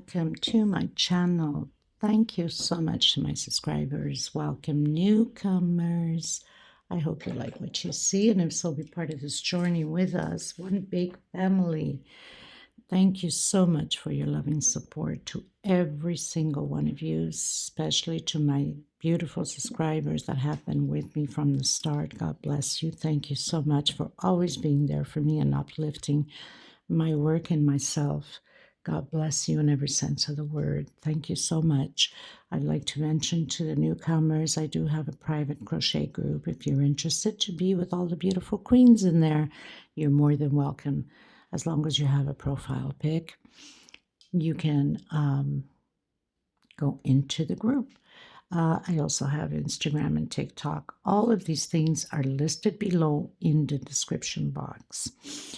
welcome to my channel. Thank you so much to my subscribers. Welcome newcomers. I hope you like what you see, and if so, be part of this journey with us. One big family. Thank you so much for your loving support to every single one of you, especially to my beautiful subscribers that have been with me from the start. God bless you. Thank you so much for always being there for me and uplifting my work and myself. God bless you in every sense of the word. Thank you so much. I'd like to mention to the newcomers, I do have a private crochet group. If you're interested to be with all the beautiful queens in there, you're more than welcome. As long as you have a profile pic, you can go into the group. I also have Instagram and TikTok. All of these things are listed below in the description box.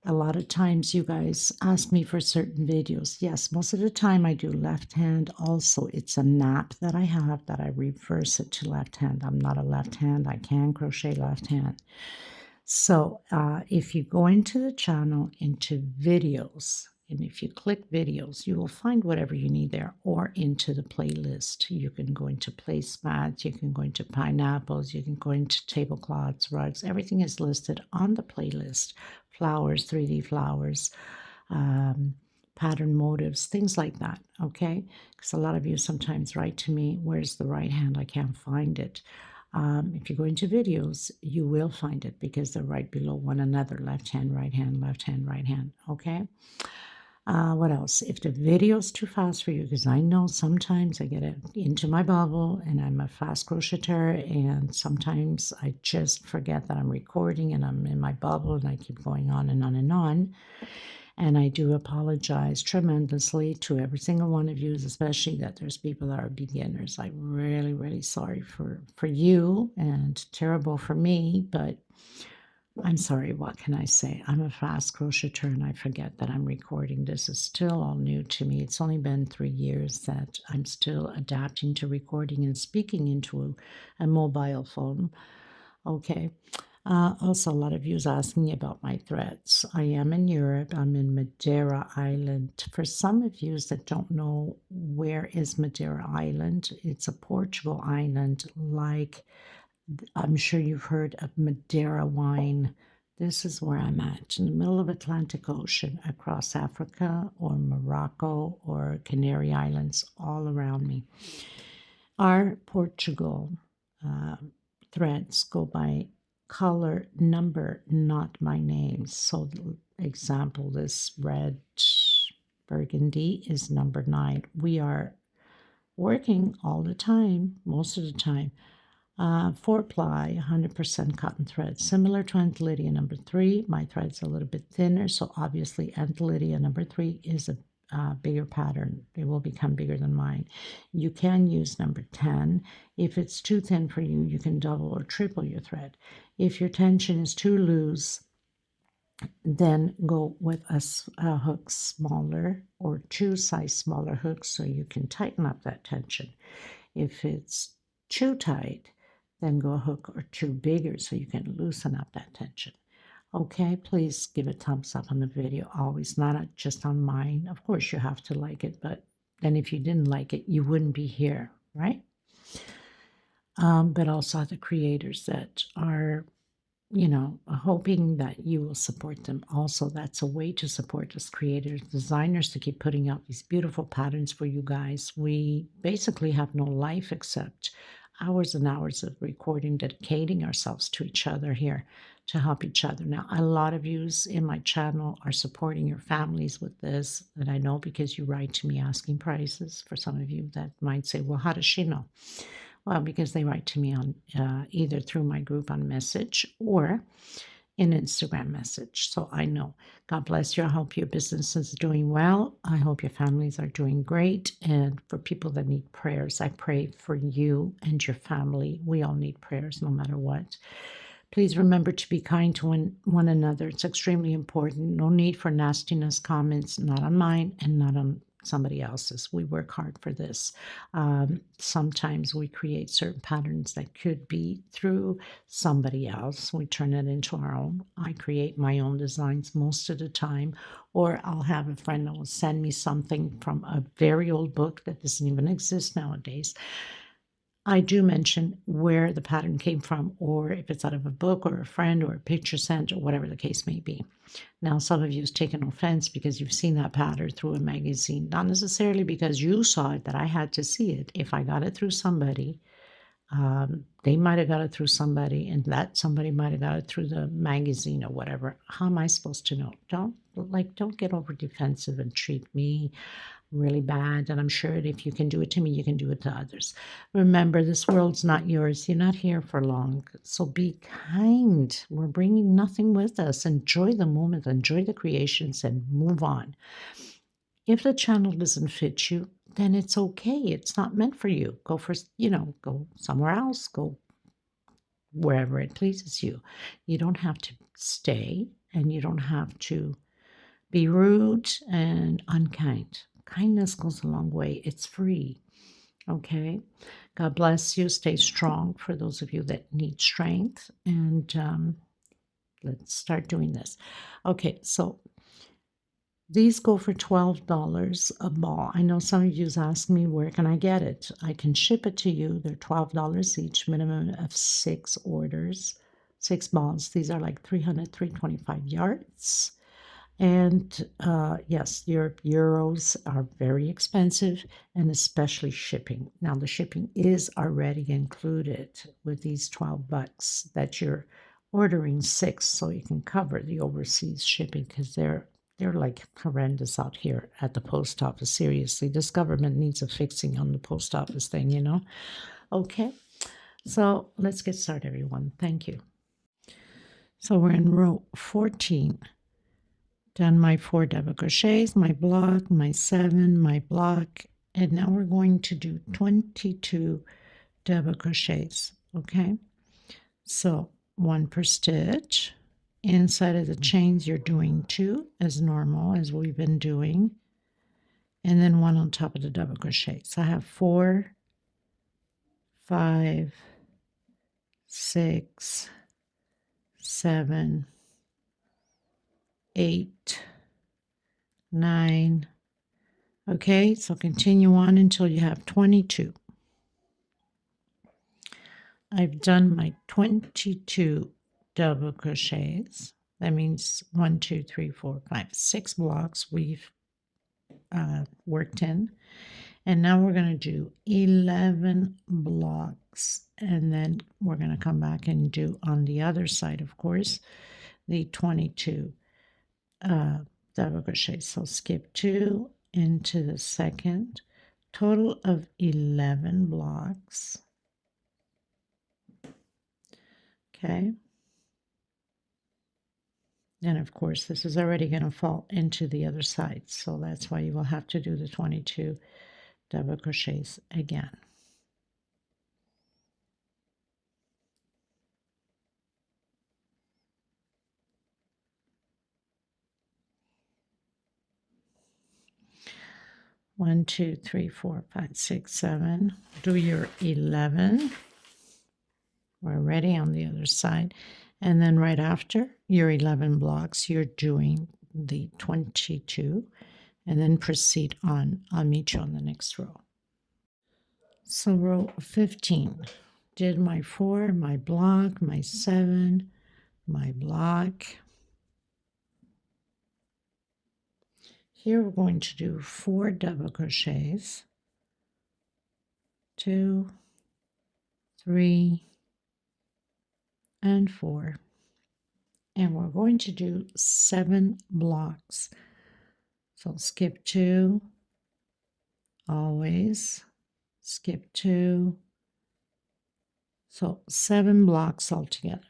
A lot of times you guys ask me for certain videos. Yes, most of the time I do left hand. Also, it's a nap that I have that I reverse it to left hand. I'm not a left hand. I can crochet left hand. So if you go into the channel, into videos, and if you click videos, you will find whatever you need there, or into the playlist. You can go into placemats, you can go into pineapples, you can go into tablecloths, rugs. Everything is listed on the playlist. Flowers, 3D flowers, pattern motives, things like that, okay? Because a lot of you sometimes write to me, where's the right hand? I can't find it. If you go into videos, you will find it because they're right below one another, left hand, right hand, left hand, right hand, okay? What else? If the video is too fast for you, because I know sometimes I get into my bubble and I'm a fast crocheter, and sometimes I just forget that I'm recording and I'm in my bubble and I keep going on and on and on. And I do apologize tremendously to every single one of you, especially that there's people that are beginners. I'm really, really sorry for you, and terrible for me, but I'm sorry, what can I say? I'm a fast crocheter and I forget that I'm recording. This is still all new to me. It's only been 3 years that I'm still adapting to recording and speaking into a mobile phone. Okay. Also, a lot of you ask me about my threads. I am in Europe. I'm in Madeira Island. For some of you that don't know where is Madeira Island, it's a Portugal island, like I'm sure you've heard of Madeira wine. This is where I'm at, in the middle of Atlantic Ocean, across Africa or Morocco or Canary Islands, all around me. Our Portugal threads go by color number, not my name. So, example, this red burgundy is number 9. We are working all the time, most of the time, 4-ply, 100% cotton thread, similar to Aunt Lydia number 3. My thread's a little bit thinner, so obviously Aunt Lydia number 3 is a bigger pattern. It will become bigger than mine. You can use number 10. If it's too thin for you, you can double or triple your thread. If your tension is too loose, then go with a hook smaller, or 2 size smaller hooks so you can tighten up that tension. If it's too tight, then go a hook or 2 bigger so you can loosen up that tension. Okay, please give a thumbs up on the video, always, not just on mine. Of course, you have to like it, but then if you didn't like it, you wouldn't be here, right? But also the creators that are, hoping that you will support them. Also, that's a way to support us creators, designers, to keep putting out these beautiful patterns for you guys. We basically have no life except hours and hours of recording, dedicating ourselves to each other here to help each other. Now, a lot of yous in my channel are supporting your families with this, and I know because you write to me asking prices. For some of you that might say, well, how does she know? Well, because they write to me on either through my group on message or in Instagram message. So I know. God bless you. I hope your business is doing well. I hope your families are doing great. And for people that need prayers, I pray for you and your family. We all need prayers no matter what. Please remember to be kind to one another. It's extremely important. No need for nastiness comments, not on mine and not on somebody else's. We work hard for this. Sometimes we create certain patterns that could be through somebody else. We turn it into our own. I create my own designs most of the time, or I'll have a friend that will send me something from a very old book that doesn't even exist nowadays. I do mention where the pattern came from, or if it's out of a book or a friend or a picture sent or whatever the case may be. Now, some of you have taken offense because you've seen that pattern through a magazine, not necessarily because you saw it that I had to see it. If I got it through somebody, they might have got it through somebody, and that somebody might have got it through the magazine or whatever. How am I supposed to know? Don't get over defensive and treat me really bad. And I'm sure that if you can do it to me, you can do it to others. Remember, this world's not yours. You're not here for long. So be kind. We're bringing nothing with us. Enjoy the moment, enjoy the creations, and move on. If the channel doesn't fit you, then it's okay. It's not meant for you. Go for, go somewhere else. Go wherever it pleases you. You don't have to stay, and you don't have to be rude and unkind. Kindness goes a long way. It's free. Okay. God bless you. Stay strong for those of you that need strength. And let's start doing this. Okay. So these go for $12 a ball. I know some of you ask me, where can I get it? I can ship it to you. They're $12 each, minimum of 6 orders, 6 balls. These are like 325 yards. And yes, your euros are very expensive, and especially shipping. Now, the shipping is already included with these 12 bucks that you're ordering 6, so you can cover the overseas shipping, because they're like horrendous out here at the post office. Seriously, this government needs a fixing on the post office thing. Okay, so let's get started, everyone. Thank you. So we're in row 14. Done my 4 double crochets, my block, my 7, my block, and now we're going to do 22 double crochets. Okay, so 1 per stitch. Inside of the chains, you're doing 2 as normal, as we've been doing, and then 1 on top of the double crochet. So I have 4, 5, 6, 7, 8, 9. Okay, so continue on until you have 22. I've done my 22 double crochets. That means 1, 2, 3, 4, 5, 6 blocks we've worked in. And now we're going to do 11 blocks. And then we're going to come back and do on the other side, of course, the 22 double crochets. So skip 2 into the second. Total of 11 blocks. Okay. And of course, this is already going to fall into the other side. So that's why you will have to do the 22 double crochets again. One, 2, 3, 4, 5, 6, 7. Do your 11. We're ready on the other side. And then right after your 11 blocks, you're doing the 22. And then proceed on. I'll meet you on the next row. So row 15. Did my 4, my block, my 7, my block. Here we're going to do 4 double crochets. 2, 3, and 4. And we're going to do 7 blocks. So skip 2, always, skip 2. So 7 blocks altogether.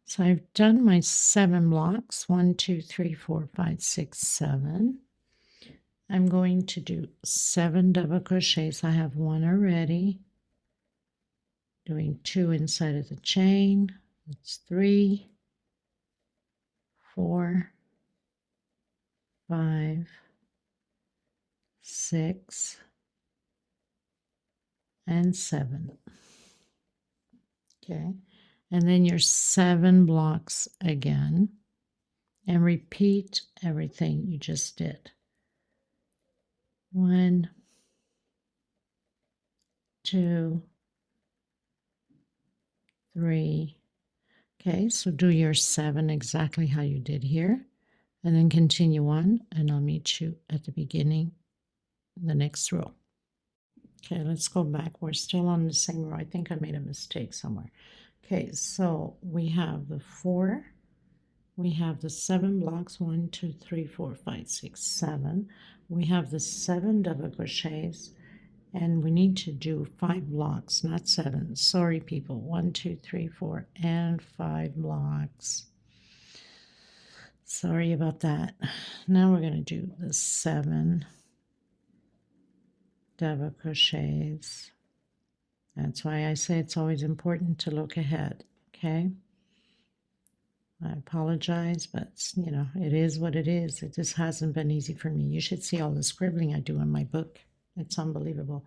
So I've done my 7 blocks, 1, 2, 3, 4, 5, 6, 7. I'm going to do 7 double crochets. I have 1 already. Doing 2 inside of the chain. That's 3, 4, 5, 6, and 7. Okay, and then your 7 blocks again, and repeat everything you just did. 1, 2, 3. Okay, so do your 7 exactly how you did here, and then continue on, and I'll meet you at the beginning, the next row. Okay, let's go back. We're still on the same row. I think I made a mistake somewhere. Okay, so we have the 4, we have the 7 blocks, 1, 2, 3, 4, 5, 6, 7. We have the 7 double crochets, and we need to do 5 blocks, not 7. Sorry, people. 1, 2, 3, 4, and 5 blocks. Sorry about that. Now we're going to do the 7 double crochets. That's why I say it's always important to look ahead, okay? I apologize, but, you know, it is what it is. It just hasn't been easy for me. You should see all the scribbling I do in my book. It's unbelievable.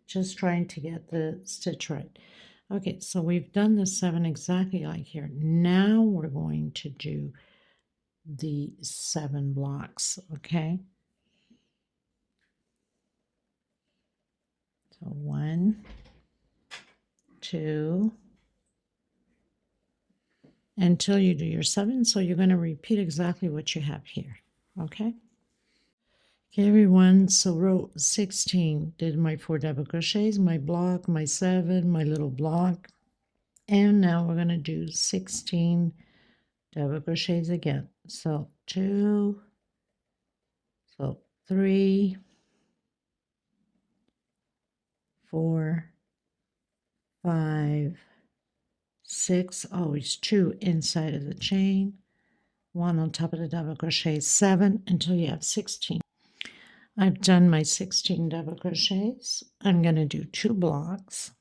Just trying to get the stitch right. Okay, so we've done the 7 exactly like here. Now we're going to do the 7 blocks, okay? So 1, 2, until you do your 7. So you're going to repeat exactly what you have here, okay? Okay, everyone, so row 16 did my 4 double crochets, my block, my 7, my little block, and now we're going to do 16 double crochets again. So 2, so 3, 4, 5, 6, always 2 inside of the chain, 1 on top of the double crochet, 7 until you have 16. I've done my 16 double crochets. I'm going to do 2 blocks.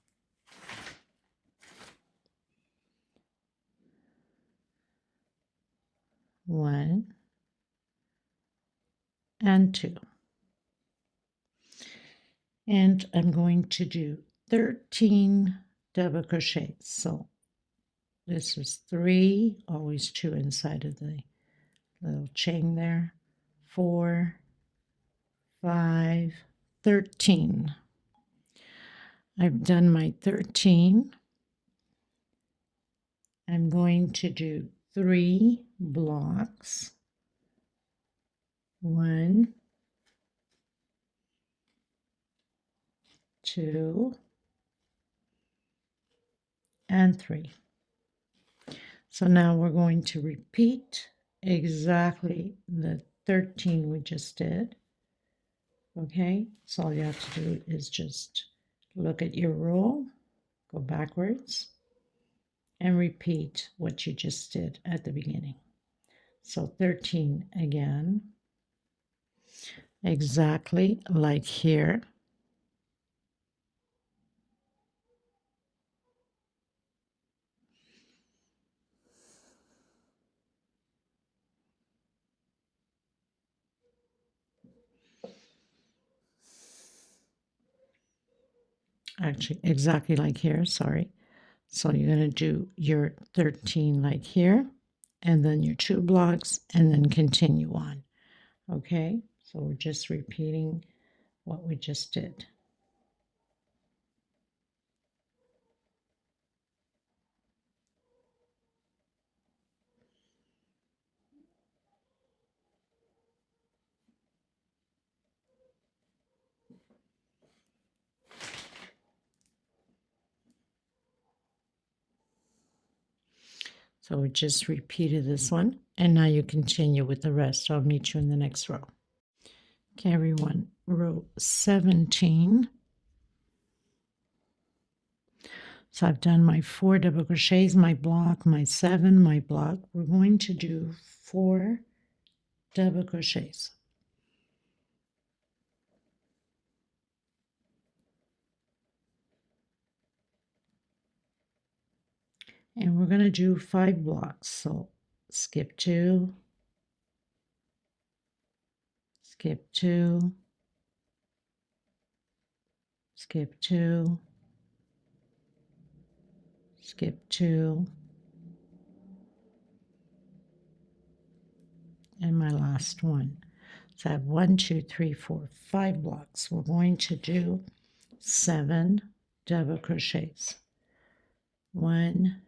One and 2. And I'm going to do 13 double crochets. So this is 3, always 2 inside of the little chain there, 4, 5, 13. I've done my 13. I'm going to do 3 blocks. 1, 2, and 3. So now we're going to repeat exactly the 13 we just did. Okay, so all you have to do is just look at your row, go backwards, and repeat what you just did at the beginning. So 13 again, exactly like here. Actually, exactly like here, sorry. So you're going to do your 13 like here, and then your 2 blocks, and then continue on. Okay, so we're just repeating what we just did. So we just repeated this one, and now you continue with the rest. I'll meet you in the next row. Okay, everyone, row 17. So I've done my 4 double crochets, my block, my 7, my block. We're going to do 4 double crochets. And we're going to do 5 blocks. So skip 2, skip 2, skip 2, skip 2, and my last one. So I have 1, 2, 3, 4, 5 blocks. We're going to do 7 double crochets. 1,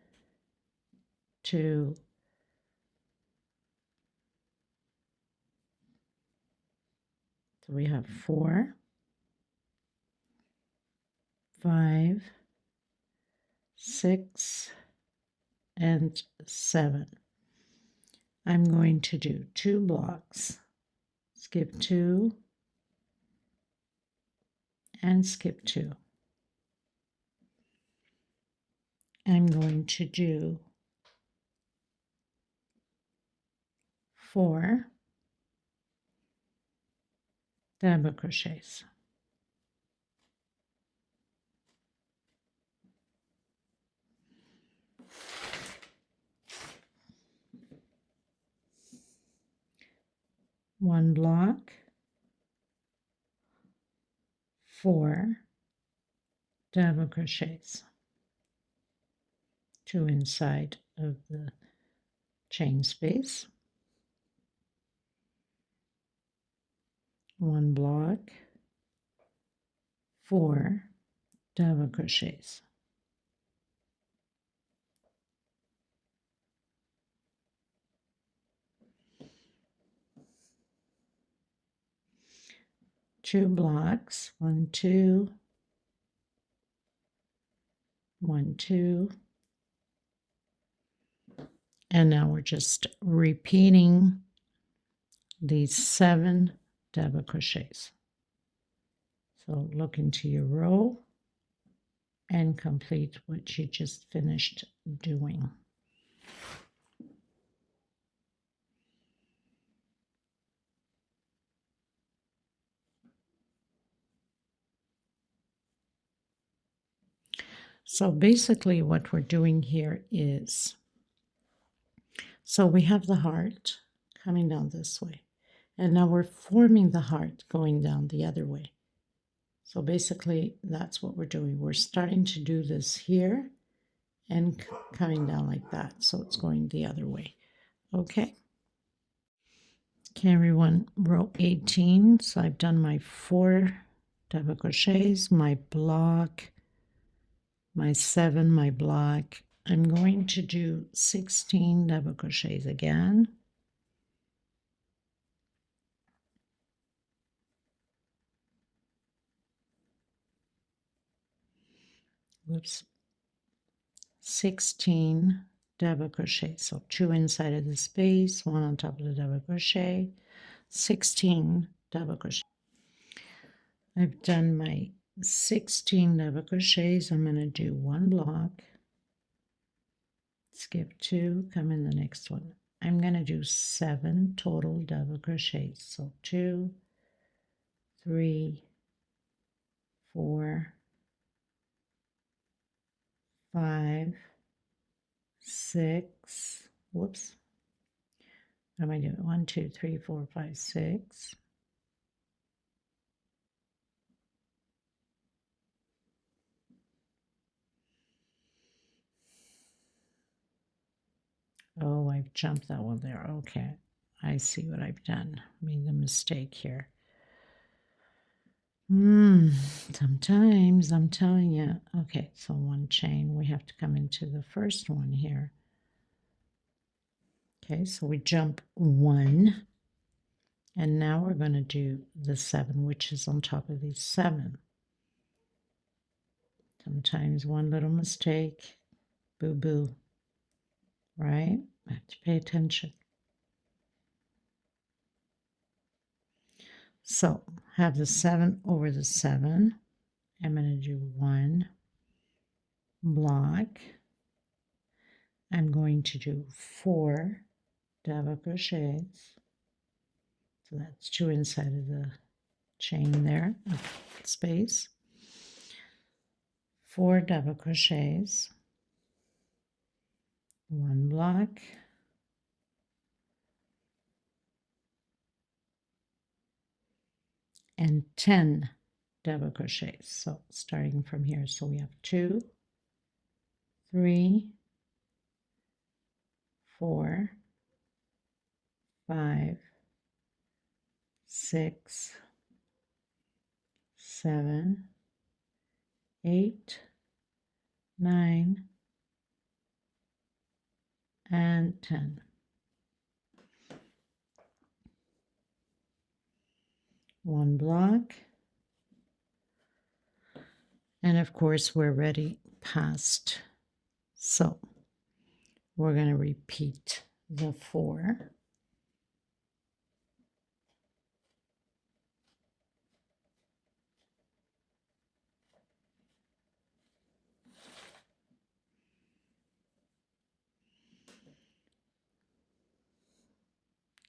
2, 3, we have 4, 5, 6, and 7. I'm going to do 2 blocks, skip 2, and skip 2. I'm going to do 4 double crochets. One block, 4 double crochets, 2 inside of the chain space, 1 block, 4 double crochets. Two blocks, 1, 2, 1, 2, and now we're just repeating these 7 double crochets. So look into your row and complete what you just finished doing. So basically what we're doing here is, so we have the heart coming down this way, and now we're forming the heart going down the other way. So basically that's what we're doing. We're starting to do this here and coming down like that. So it's going the other way. Okay. Okay, everyone, row 18. So I've done my 4 double crochets, my block, my 7, my block. I'm going to do 16 double crochets again. Whoops. 16 double crochet. So 2 inside of the space, 1 on top of the double crochet, 16 double crochet. I've done my 16 double crochets. I'm going to do 1 block, skip 2, come in the next one. I'm going to do 7 total double crochets. So 2, 3, 4, 5, 6. Whoops. What am I doing? 1, 2, 3, 4, 5, 6. Oh, I've jumped that one there. Okay. I see what I've done. Made a mistake here. Sometimes I'm telling you. Okay, so 1 chain. We have to come into the first one here. Okay, so we jump 1. And now we're going to do the 7, which is on top of these 7. Sometimes one little mistake. Boo-boo. Right? I have to pay attention. So have the 7 over the 7. I'm going to do 1 block. I'm going to do 4 double crochets. So that's 2 inside of the chain there, space. 4 double crochets. 1 block. and 10 double crochets. So starting from here, so we have 2, 3, 4, 5, 6, 7, 8, 9, and 10. One block, and of course we're ready past, so we're going to repeat the 4,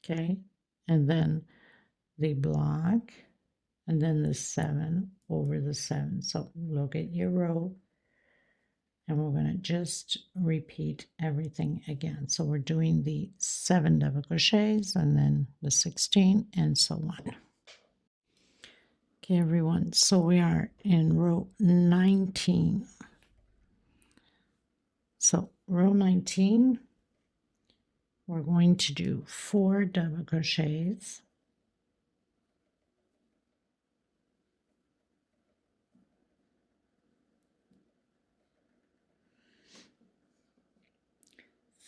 okay, and then the block, and then the 7 over the 7. So look at your row, and we're going to just repeat everything again. So we're doing the 7 double crochets and then the 16 and so on. Okay, everyone, so we are in row 19. So row 19, we're going to do 4 double crochets,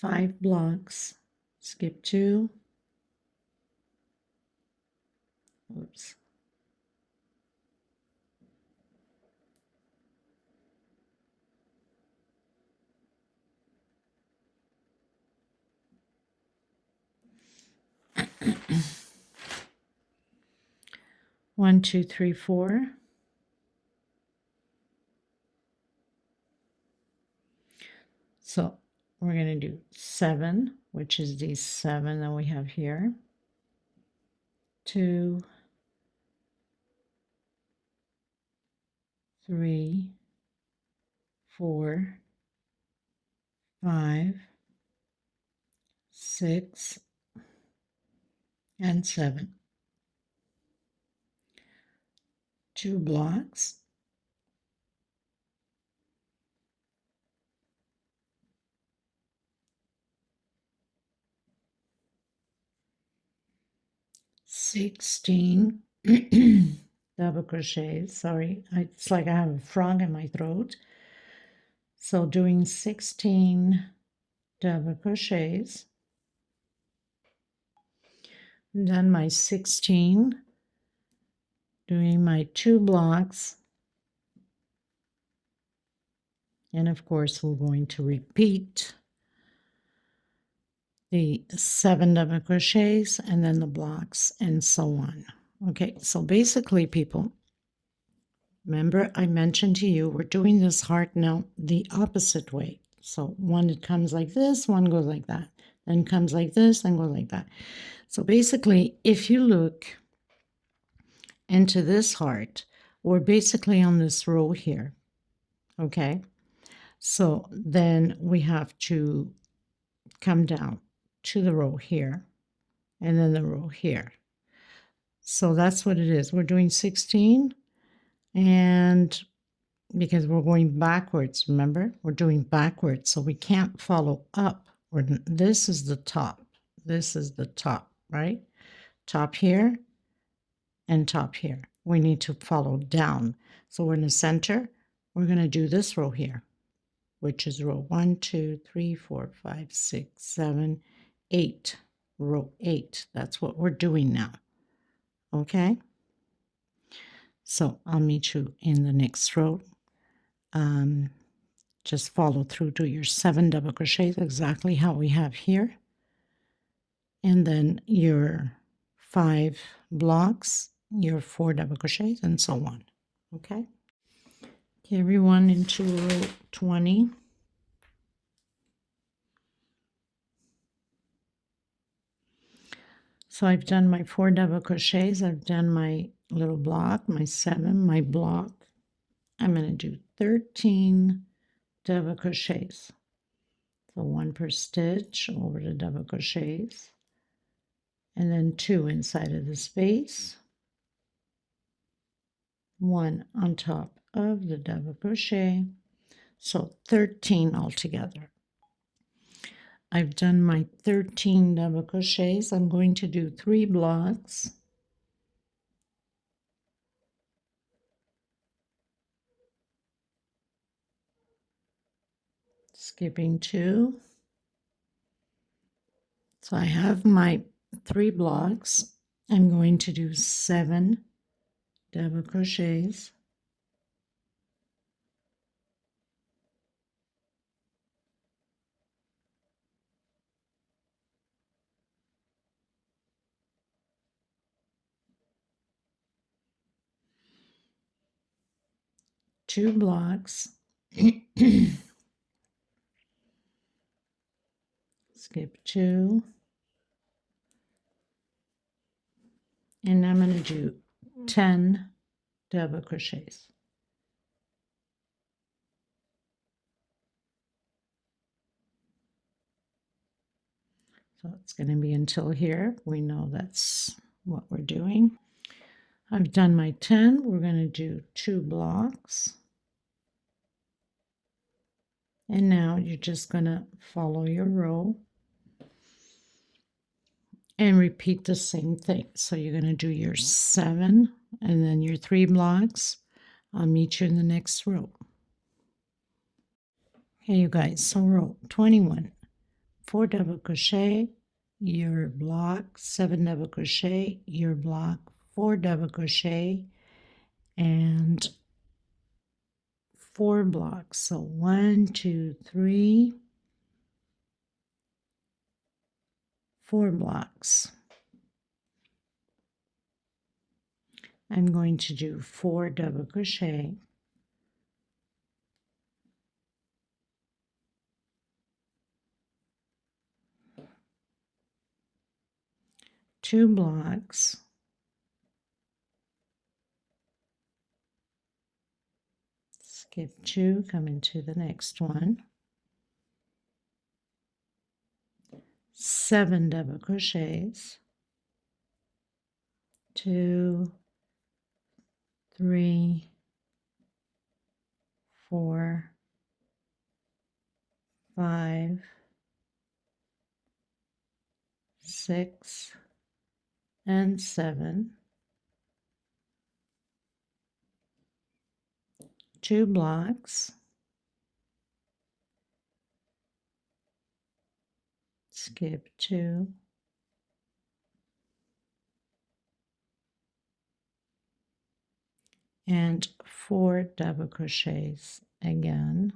five blocks, skip 2, oops, one, two, three, 4. So we're going to do 7, which is these 7 that we have here, 2, 3, 4, 5, 6, and 7. 2 blocks, $16 double crochets. Sorry, it's like I have a frog in my throat. So doing 16 double crochets, done my 16, doing my 2 blocks, and of course we're going to repeat the 7 double crochets and then the blocks and so on. Okay, so basically, people, remember I mentioned to you we're doing this heart now the opposite way. So one it comes like this, one goes like that, then comes like this, and goes like that. So basically, if you look into this heart, we're basically on this row here. Okay, so then we have to come down to the row here and then the row here. So that's what it is. We're doing 16, and because we're going backwards, remember, we're doing backwards, so we can't follow up. This is the top. This is the top, right? Top here and top here. We need to follow down. So we're in the center. We're going to do this row here, which is row 1, 2, 3, 4, 5, 6, 7, 8. Row 8. That's what we're doing now. Okay? So I'll meet you in the next row. Just follow through to your 7 double crochets exactly how we have here, and then your 5 blocks, your 4 double crochets, and so on. Okay, everyone, into row 20. So I've done my 4 double crochets, I've done my little block, my 7, my block. I'm going to do 13 double crochets. So 1 per stitch over the double crochets, and then 2 inside of the space, one on top of the double crochet. So 13 altogether. I've done my 13 double crochets. I'm going to do 3 blocks. Skipping 2. So I have my 3 blocks. I'm going to do 7 double crochets. Two blocks. Skip 2. And I'm going to do 10 double crochets. So it's going to be until here. We know that's what we're doing. I've done my 10. We're going to do 2 blocks. And now you're just going to follow your row and repeat the same thing. So you're going to do your 7 and then your 3 blocks. I'll meet you in the next row. Okay, you guys, so row 21, 4 double crochet, your block, 7 double crochet, your block, 4 double crochet, and 4 blocks. So 1, 2, 3, 4 blocks. I'm going to do 4 double crochet, 2 blocks, skip 2, come into the next one, 7 double crochets, 2, 3, 4, 5, 6, and 7, 2 blocks, skip 2, and 4 double crochets again,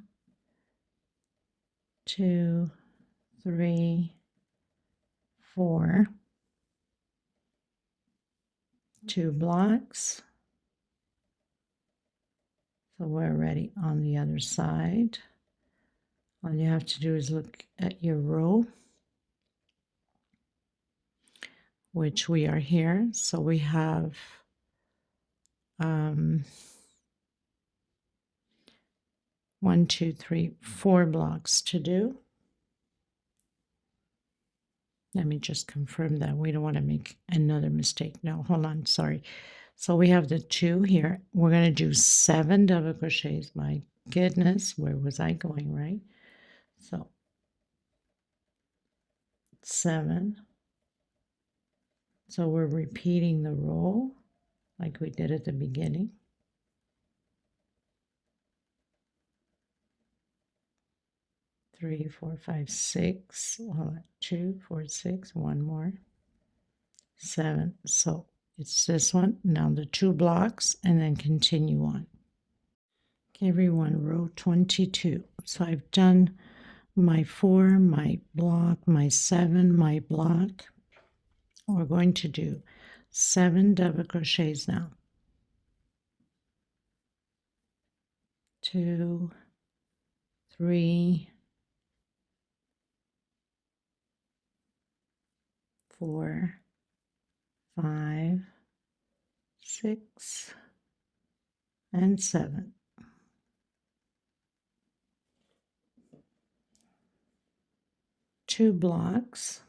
2, 3, 4, 2 blocks. So we're already on the other side. All you have to do is look at your row, which we are here. So we have 1, 2, 3, 4 blocks to do. Let me just confirm that. We don't want to make another mistake. No, hold on, sorry. So we have the 2 here. We're going to do 7 double crochets. My goodness, where was I going, right? So 7. So we're repeating the row like we did at the beginning. 3, 4, 5, 6. Hold on. 2, 4, 6. One more. 7. So it's this one. Now the 2 blocks and then continue on. Okay, everyone, row 22. So I've done my 4, my block, my 7, my block. We're going to do 7 double crochets now. 2, 3, 4, 5, 6, and 7. 2 blocks,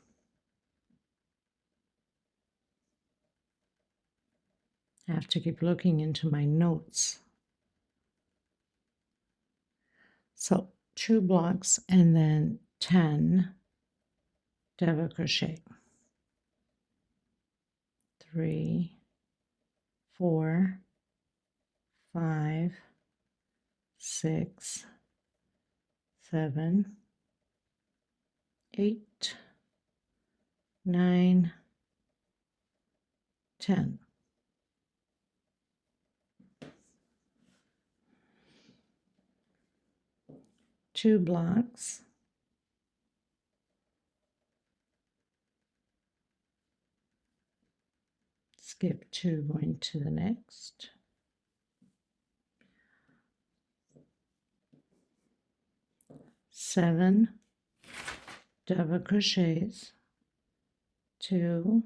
I have to keep looking into my notes. So 2 blocks and then 10 double crochet. 3, 4, 5, 6, 7, 8, 9, 10. Two blocks, skip 2, going to the next. 7 double crochets, 2,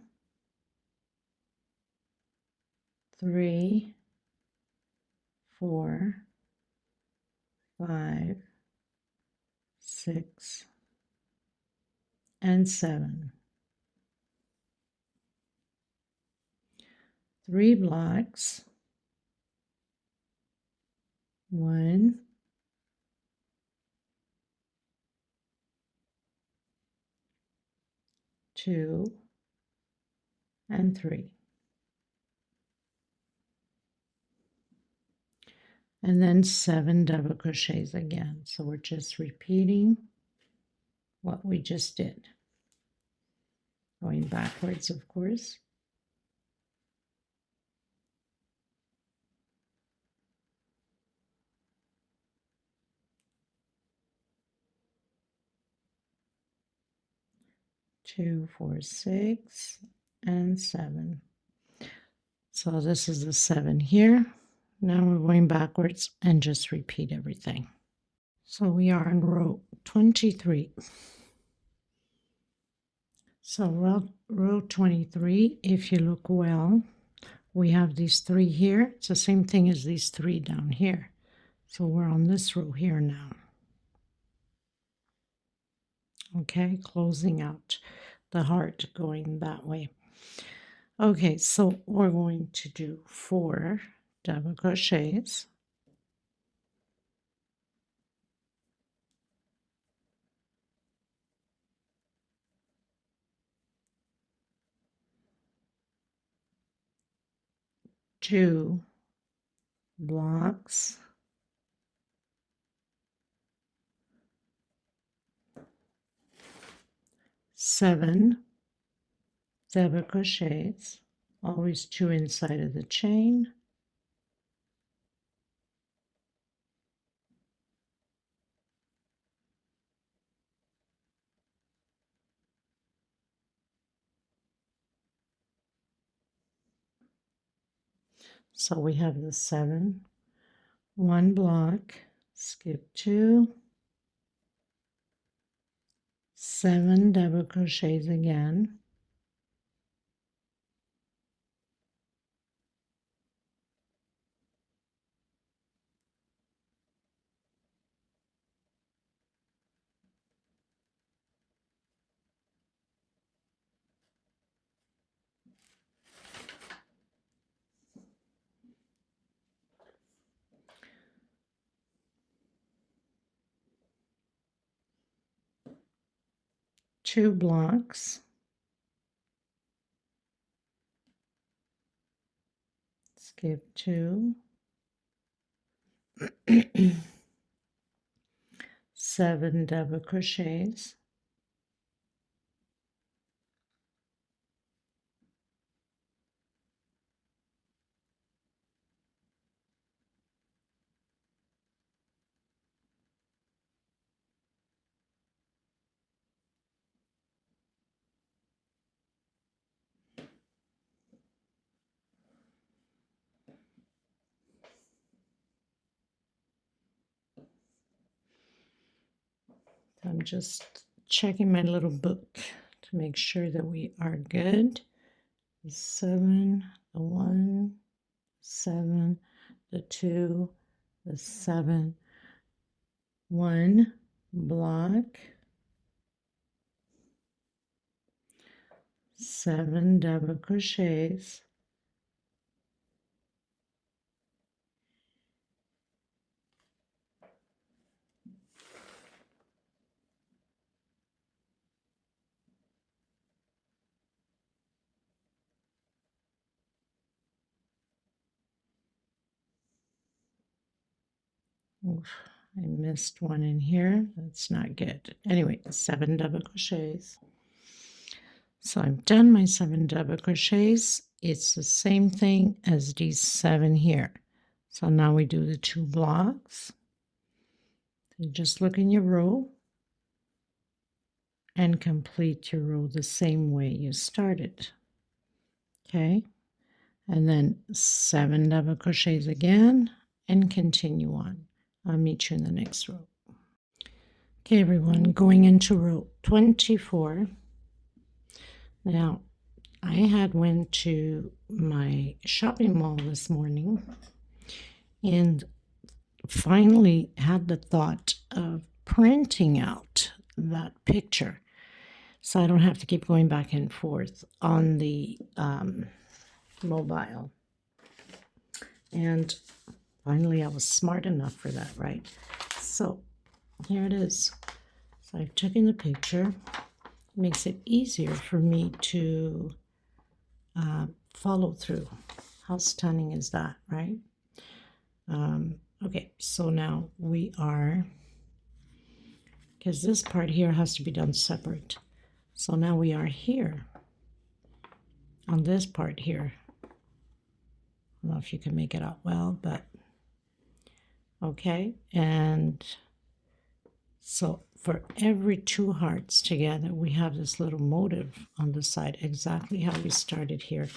3, 4, 5, 6, and 7. 3 blocks, 1, 2, and 3. And then 7 double crochets again. So we're just repeating what we just did. Going backwards, of course. Two, 4, 6, and 7. So this is the 7 here. Now we're going backwards and just repeat everything. So we are on row 23. So row 23, if you look well, we have these 3 here. It's the same thing as these 3 down here. So we're on this row here now. Okay, closing out the heart going that way. Okay, so we're going to do 4 double crochets. 2 blocks, 7 double crochets, always 2 inside of the chain, so we have the 7, 1 block, skip 2, 7 double crochets again, two blocks, skip 2, 7 double crochets, I'm just checking my little book to make sure that we are good. The 7, the 1, 7, the 2, the 7, 1 block, 7 double crochets, Oof, I missed one in here. That's not good. Anyway, 7 double crochets. So I've done my 7 double crochets. It's the same thing as these 7 here. So now we do the 2 blocks. You just look in your row and complete your row the same way you started. Okay, and then 7 double crochets again and continue on. I'll meet you in the next row. Okay, everyone, going into row 24. Now, I had went to my shopping mall this morning and finally had the thought of printing out that picture so I don't have to keep going back and forth on the mobile. And finally I was smart enough for that, right? So here it is. So I've taken the picture. It makes it easier for me to follow through. How stunning is that, right? Okay, so now we are, because this part here has to be done separate. So now we are here on this part here. I don't know if you can make it out well, but okay. And so for every 2 hearts together, we have this little motive on the side, exactly how we started here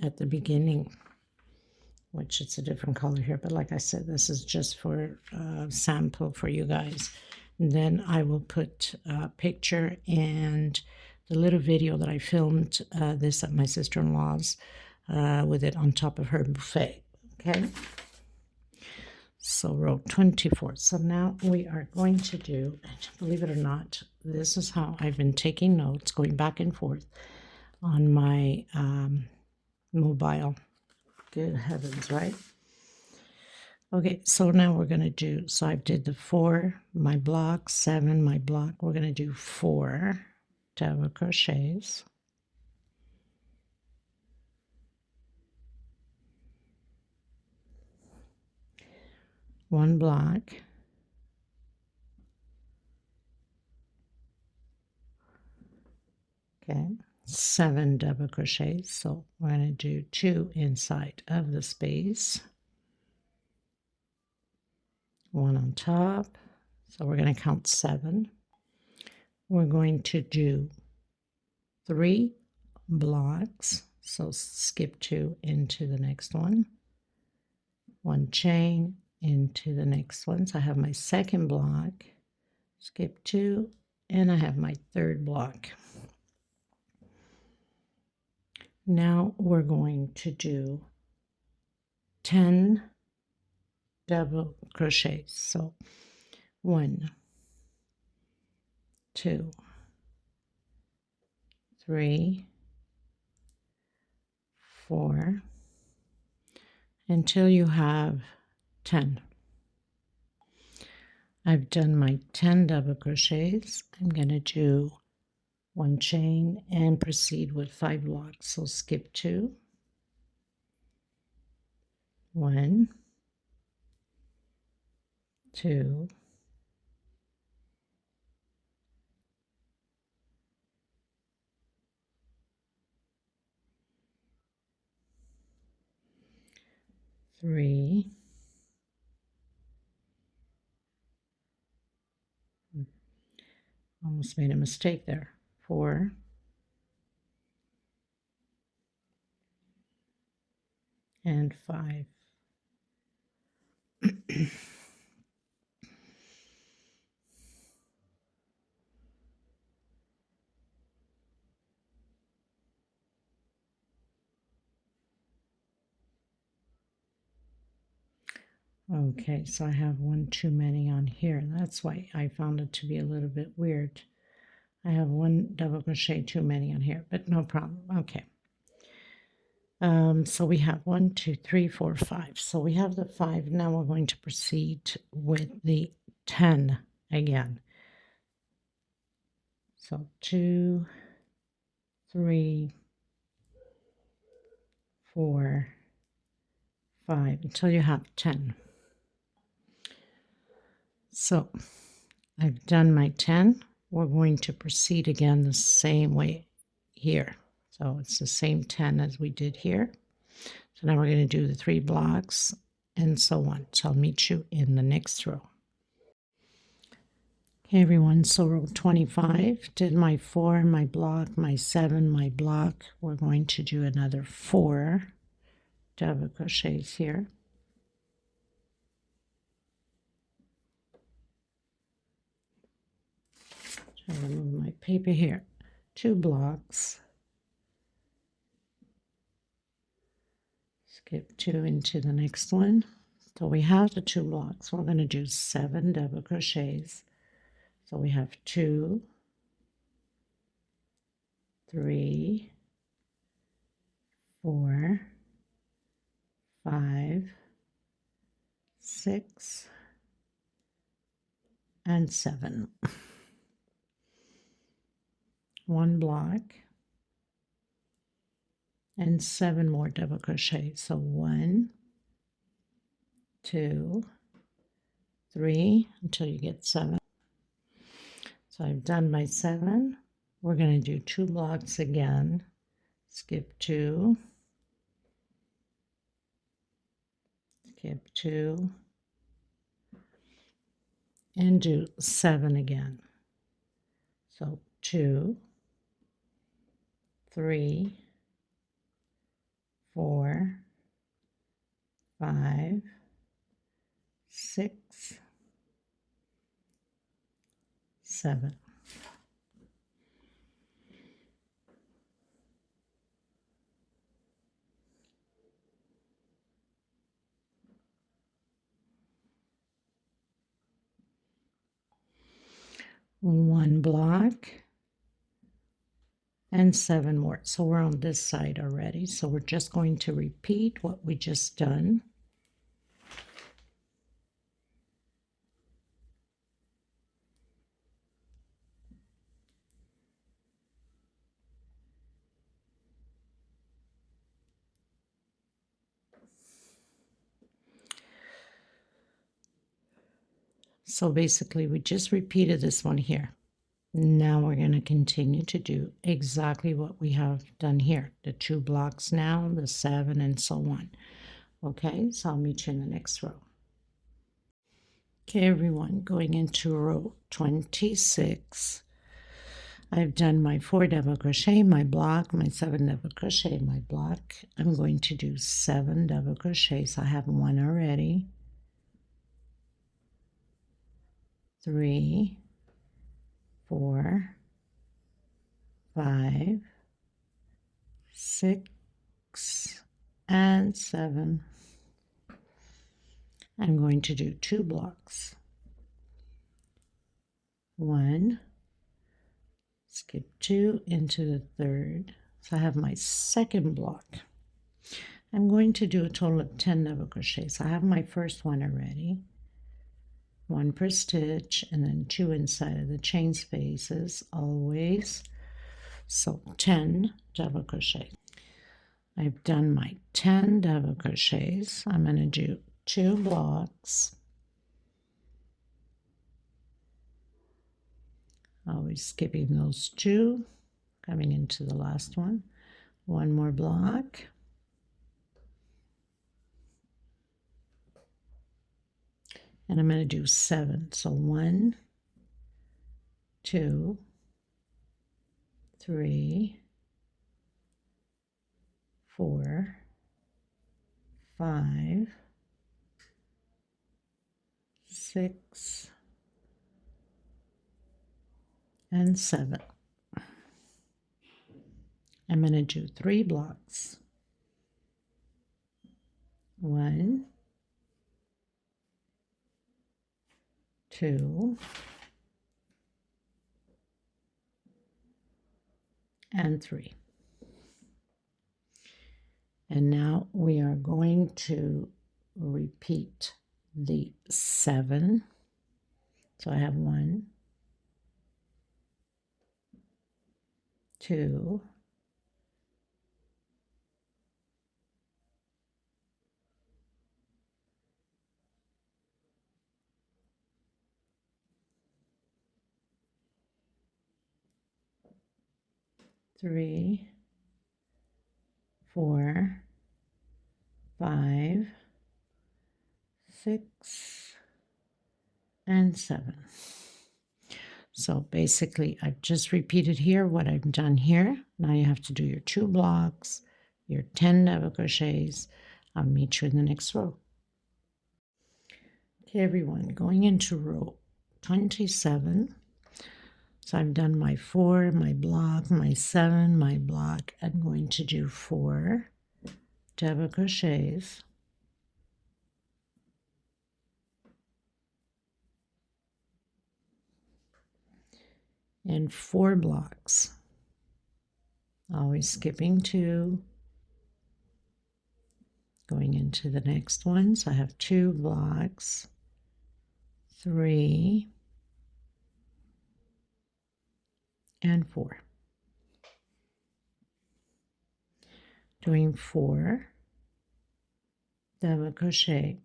at the beginning, which it's a different color here. But like I said, this is just for sample for you guys. And then I will put a picture and the little video that I filmed this at my sister-in-law's with it on top of her buffet. Okay. So row 24. So now we are going to do, believe it or not, this is how I've been taking notes, going back and forth on my mobile. Good heavens, right? Okay, so now we're going to do, so I did the 4, my block, 7, my block. We're going to do 4 double crochets. One block. Okay, 7 double crochets. So we're going to do 2 inside of the space. 1 on top. So we're going to count 7. We're going to do 3 blocks. So skip 2 into the next one. 1 chain into the next one. So I have my second block, skip 2, and I have my third block. Now we're going to do 10 double crochets. So 1, 2, 3, 4, until you have 10. I've done my 10 double crochets. I'm going to do 1 chain and proceed with 5 blocks. So skip 2, 1, 2, 3, almost made a mistake there, 4, and 5. Okay, so I have 1 too many on here. That's why I found it to be a little bit weird. I have 1 double crochet too many on here, but no problem. Okay. So we have 1, 2, 3, 4, 5. So we have the 5. Now we're going to proceed with the 10 again. So 2, 3, 4, 5 until you have 10. So I've done my 10. We're going to proceed again the same way here. So it's the same 10 as we did here. So now we're going to do the 3 blocks and so on. So I'll meet you in the next row. Okay, everyone, so row 25, did my 4, my block, my 7, my block. We're going to do another 4 double crochets here. I'll remove my paper here. 2 blocks. Skip 2 into the next one. So we have the 2 blocks. We're going to do 7 double crochets. So we have 2, 3, 4, 5, 6, and 7. 1 block and 7 more double crochets. So 1, 2, 3 until you get 7. So I've done my 7. We're going to do 2 blocks again. Skip 2, skip 2, and do 7 again. So 2, 3, 4, 5, 6, 7. One block and 7 more. So we're on this side already. So we're just going to repeat what we just done. So basically we just repeated this one here. Now we're going to continue to do exactly what we have done here. The 2 blocks now, the 7, and so on. Okay, so I'll meet you in the next row. Okay, everyone, going into row 26. I've done my 4 double crochet, my block, my 7 double crochet, my block. I'm going to do 7 double crochets. I have 1 already. 3, 4, 5, 6, and 7. I'm going to do 2 blocks. 1, skip 2 into the 3rd. So I have my 2nd block. I'm going to do a total of 10 double crochets. I have my first one already. 1 per stitch and then 2 inside of the chain spaces always. So 10 double crochet. I've done my 10 double crochets. I'm going to do 2 blocks. Always skipping those 2, coming into the last one. 1 more block. And I'm going to do 7. So 1, 2, 3, 4, 5, 6, and 7. I'm going to do 3 blocks. 1, 2, and 3. And now we are going to repeat the 7. So I have 1, 2, 3, 4, 5, 6, and 7. So basically, I've just repeated here what I've done here. Now you have to do your 2 blocks, your 10 double crochets. I'll meet you in the next row. Okay, everyone, going into row 27. So I've done my 4, my block, my 7, my block. I'm going to do 4 double crochets. And 4 blocks. Always skipping 2. Going into the next one. So I have 2 blocks, 3, and 4. Doing 4 double crochet.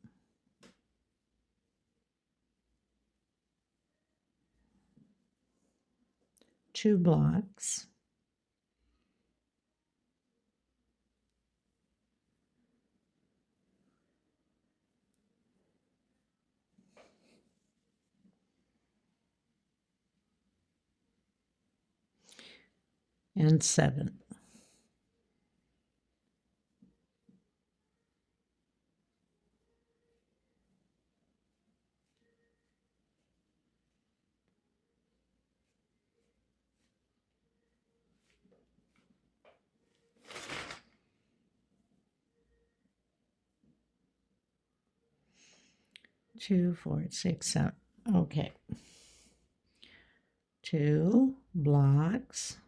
Two blocks, and 7. Two, 4, 6, 7. Okay. 2 blocks,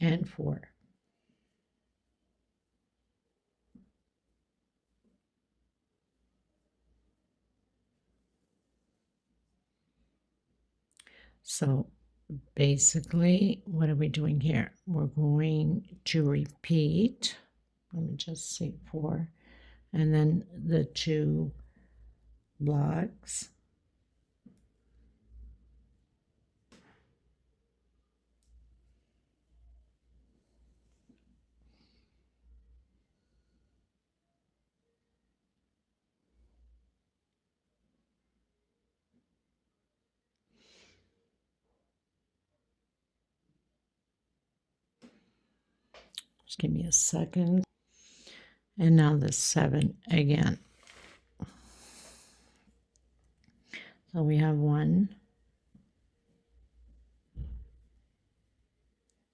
and 4. So basically, what are we doing here? We're going to repeat. Let me just see, 4. And then the 2 blocks. Just give me a second. And now the 7 again. So we have 1,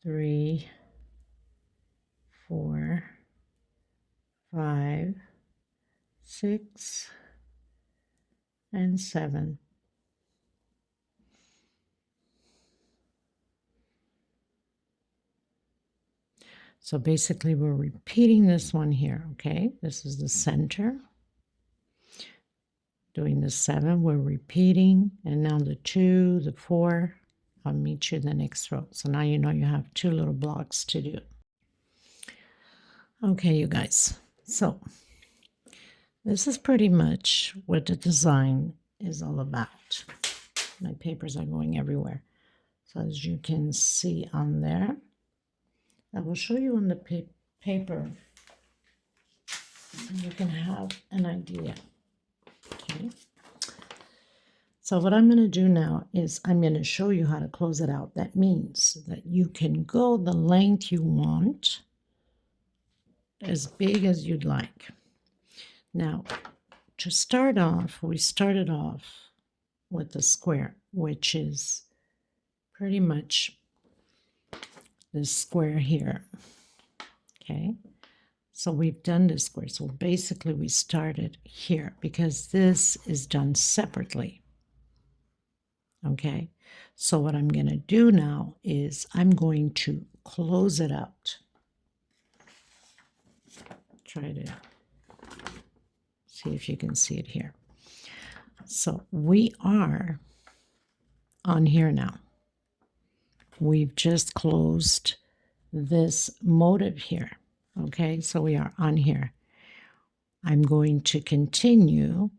3, 4, 5, 6, and 7. So basically we're repeating this one here, okay? This is the center. Doing the 7, we're repeating, and now the 2, the 4. I'll meet you in the next row. So now you know you have 2 little blocks to do. Okay, you guys. So this is pretty much what the design is all about. My papers are going everywhere. So as you can see on there, I will show you on the paper so you can have an idea. Okay. So what I'm going to do now is I'm going to show you how to close it out. That means that you can go the length you want, as big as you'd like. Now, to start off, we started off with the square, which is pretty much this square here. Okay, so we've done this square. So basically we started here because this is done separately. Okay, so what I'm going to do now is I'm going to close it out. Try to see if you can see it here. So we are on here now. We've just closed this motif here. Okay, so we are on here. I'm going to continue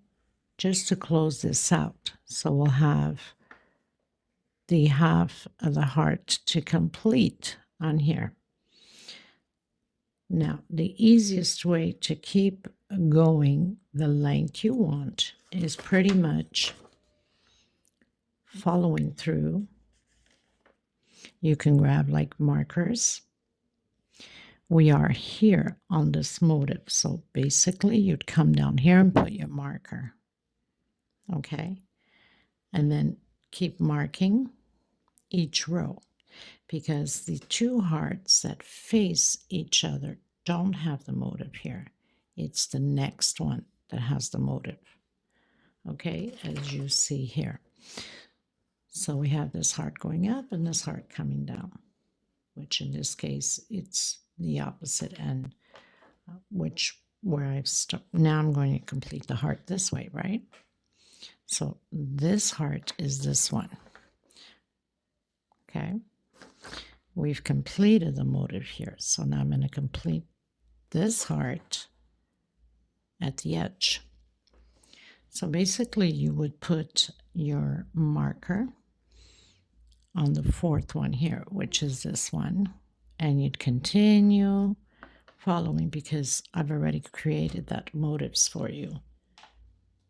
just to close this out. So we'll have the half of the heart to complete on here. Now, the easiest way to keep going the length you want is pretty much following through. You can grab like markers. We are here on this motif, so basically you'd come down here and put your marker. Okay, and then keep marking each row, because the two hearts that face each other don't have the motif here. It's the next one that has the motif. Okay, as you see here. So we have this heart going up and this heart coming down, which in this case, it's the opposite end, where I've started. Now I'm going to complete the heart this way, right? So this heart is this one. Okay. We've completed the motif here. So now I'm going to complete this heart at the edge. So basically you would put your marker on the fourth one here, which is this one, and you'd continue following, because I've already created that motifs for you,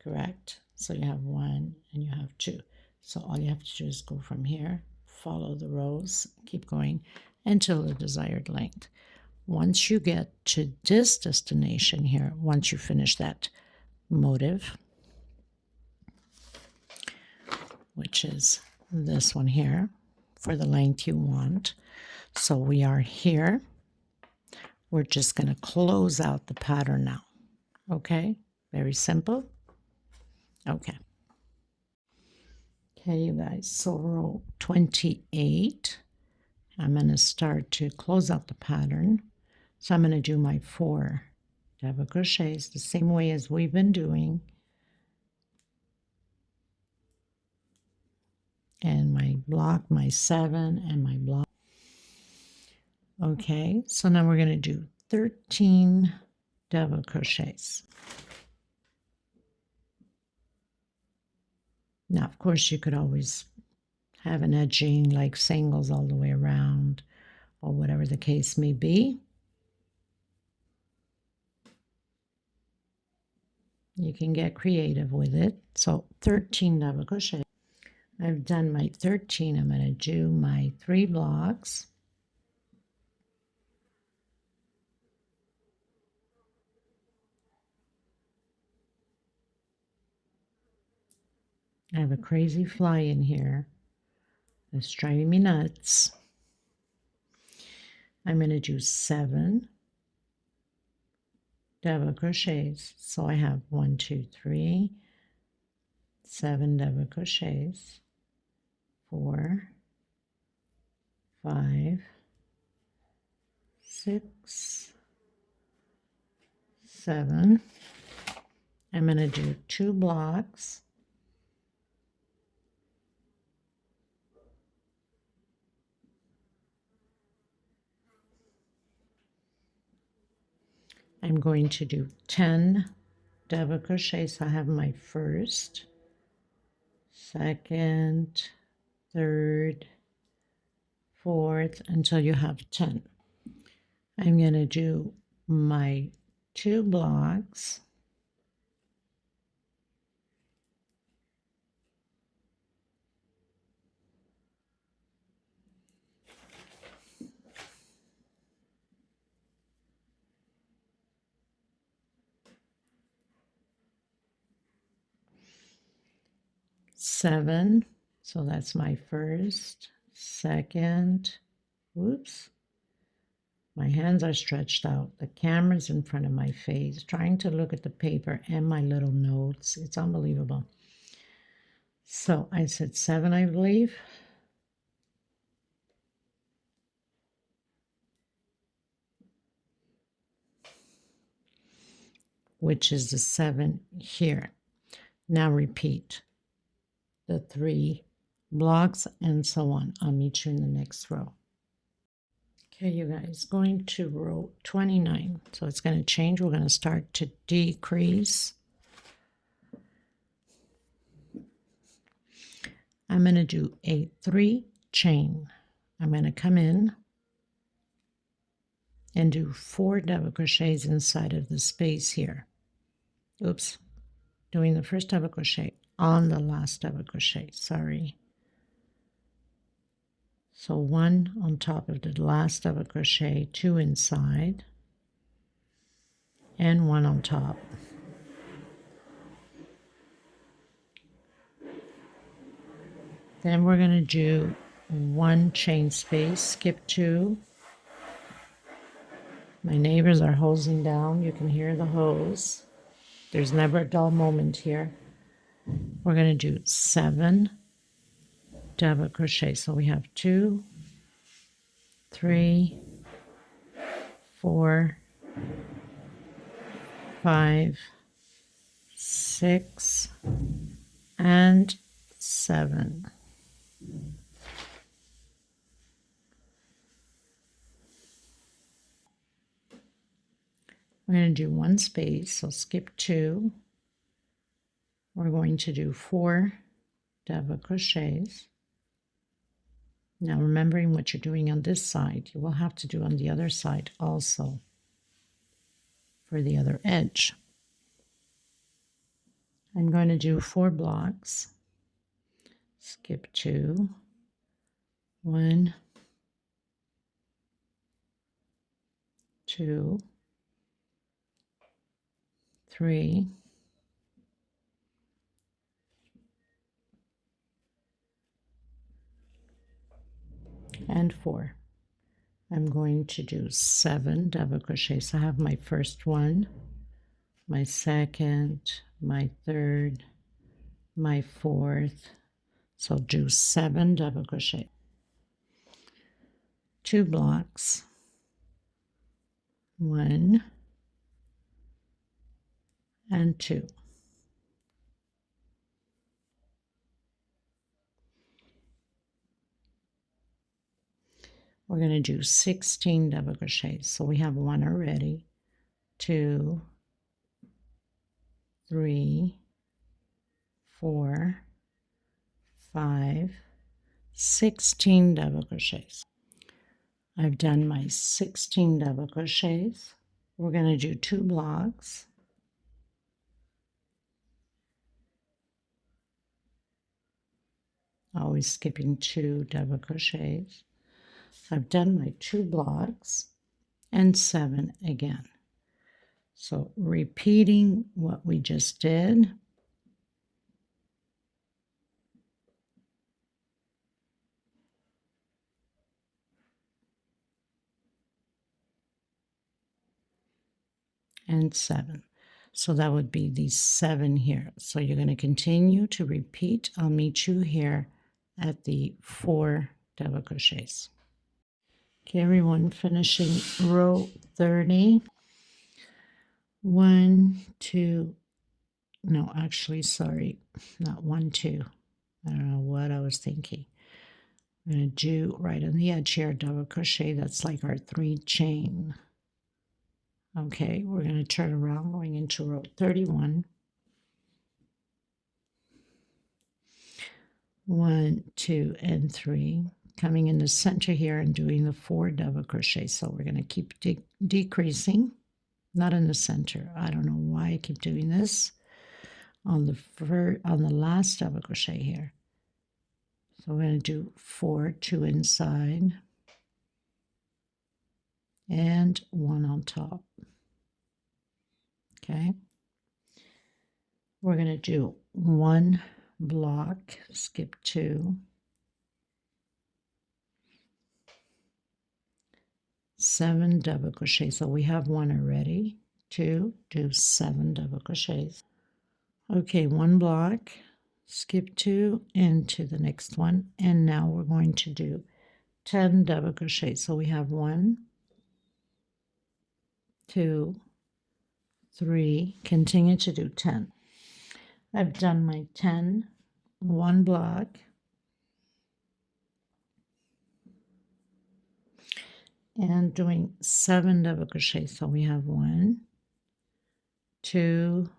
correct? So you have one and you have two. So all you have to do is go from here, follow the rows, keep going until the desired length. Once you get to this destination here, once you finish that motif, which is this one here, for the length you want. So we are here. We're just going to close out the pattern now. Okay, very simple. Okay. Okay, you guys, so row 28, I'm going to start to close out the pattern. So I'm going to do my 4 double crochets the same way as we've been doing. And my block, my 7, and my block. Okay, so now we're going to do 13 double crochets. Now, of course, you could always have an edging like singles all the way around, or whatever the case may be. You can get creative with it. So 13 double crochet. I've done my 13. I'm going to do my 3 blocks. I have a crazy fly in here that's driving me nuts. I'm going to do 7 double crochets. So I have 1, 2, 3, 7 double crochets, 4, 5, 6, 7. I'm going to do 2 blocks. I'm going to do 10 double crochets. I have my first, second, third, fourth, until you have 10. I'm going to do my 2 blocks. Seven, so that's my first, second, whoops, my hands are stretched out, the camera's in front of my face, trying to look at the paper and my little notes. It's unbelievable. So I said 7, I believe. Which is the 7 here. Now repeat the 3 blocks and so on. I'll meet you in the next row. Okay, you guys, going to row 29. So it's going to change. We're going to start to decrease. I'm going to do a 3 chain. I'm going to come in and do 4 double crochets inside of the space here. Oops, doing the first double crochet on the last double crochet, sorry. So 1 on top of the last double crochet, 2 inside, and 1 on top. Then we're going to do 1 chain space, skip 2. My neighbors are hosing down. You can hear the hose. There's never a dull moment here. We're going to do 7 double crochet. So we have 2, 3, 4, 5, 6, and 7. We're going to do 1 space, so skip 2. We're going to do 4 double crochets. Now remembering what you're doing on this side, you will have to do on the other side also for the other edge. I'm going to do 4 blocks. Skip 2, 1, 2, 3, and 4. I'm going to do 7 double crochets. I have my first one, my second, my third, my fourth. So do 7 double crochet. 2 blocks. 1 and 2. We're going to do 16 double crochets. So we have 1 already. 2, 3, 4, 5, 16 double crochets. I've done my 16 double crochets. We're going to do 2 blocks. Always skipping 2 double crochets. So I've done my 2 blocks and 7 again. So repeating what we just did. And 7. So that would be these 7 here. So you're going to continue to repeat. I'll meet you here at the 4 double crochets. Okay, everyone, finishing row 30. 1, 2, no, actually, sorry, not 1, 2. I don't know what I was thinking. I'm going to do right on the edge here, double crochet. That's like our 3 chain. Okay, we're going to turn around going into row 31. 1, 2, and 3. Coming in the center here and doing the 4 double crochet. So we're going to keep decreasing, not in the center. I don't know why I keep doing this on the last double crochet here. So we're going to do 4, 2 inside, and 1 on top. Okay. We're going to do 1 block, skip 2, 7 double crochets. So we have 1 already. 2, do 7 double crochets. Okay, 1 block, skip 2 into the next one, and now we're going to do 10 double crochets. So we have 1, 2, 3, continue to do 10. I've done my 10, 1 block, and doing 7 double crochets. So we have 1, 2,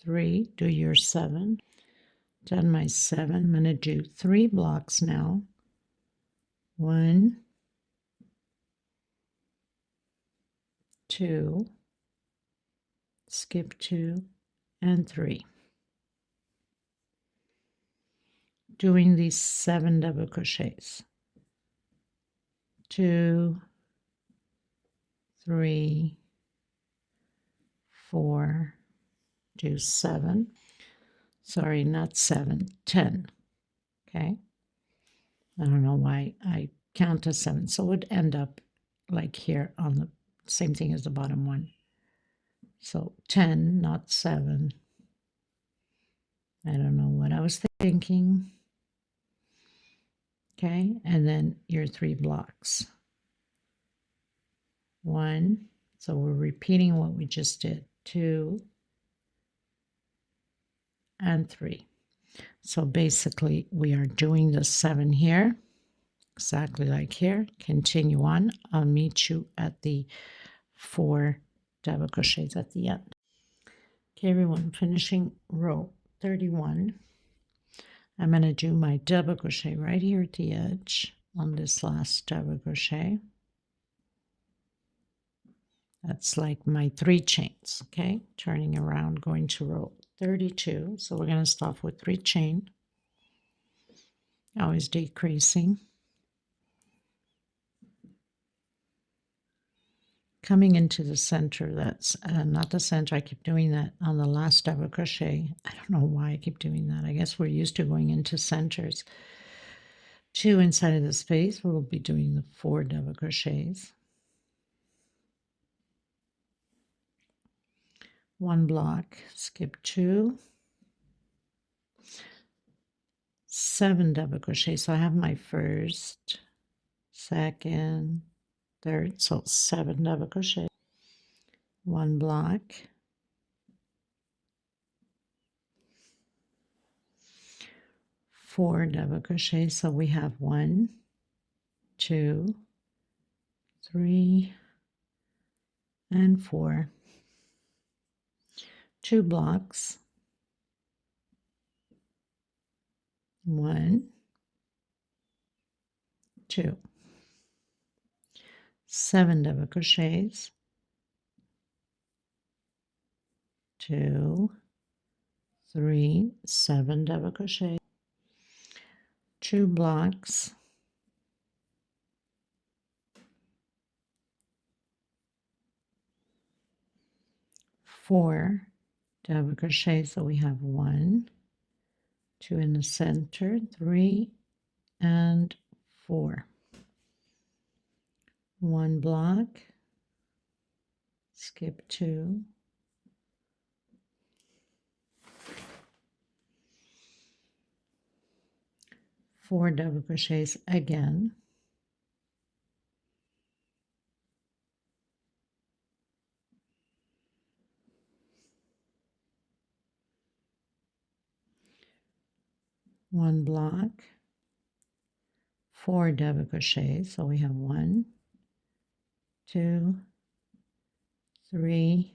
3, do your 7. Done my 7. I'm going to do 3 blocks now. 1, 2, skip 2, and 3. Doing these 7 double crochets. 2, 3, 4, do 7. Sorry, not 7, 10. Okay. I don't know why I count to 7. So it would end up like here on the same thing as the bottom one. So 10, not 7. I don't know what I was thinking. Okay, and then your 3 blocks. 1, so we're repeating what we just did. 2, and 3. So basically we are doing the 7 here, exactly like here. Continue on. I'll meet you at the 4 double crochets at the end. Okay, everyone, finishing row 31. I'm going to do my double crochet right here at the edge on this last double crochet. That's like my 3 chains, okay? Turning around, going to row 32. So we're going to start with 3 chain, always decreasing. Coming into the center, that's not the center. I keep doing that on the last double crochet. I don't know why I keep doing that. I guess we're used to going into centers. 2 inside of the space, we'll be doing the 4 double crochets. 1 block, skip 2, 7 double crochets. So I have my first, second, third, so 7 double crochet. 1 block, 4 double crochet. So we have 1, 2, 3, and 4. 2 blocks, 1, 2, 7 double crochets, 2, 3, 7 double crochet, 2 blocks, 4 double crochet. So we have 1, 2 in the center, 3, and 4. 1 block, skip 2, 4 double crochets again, 1 block, 4 double crochets. So we have 1, 2, 3,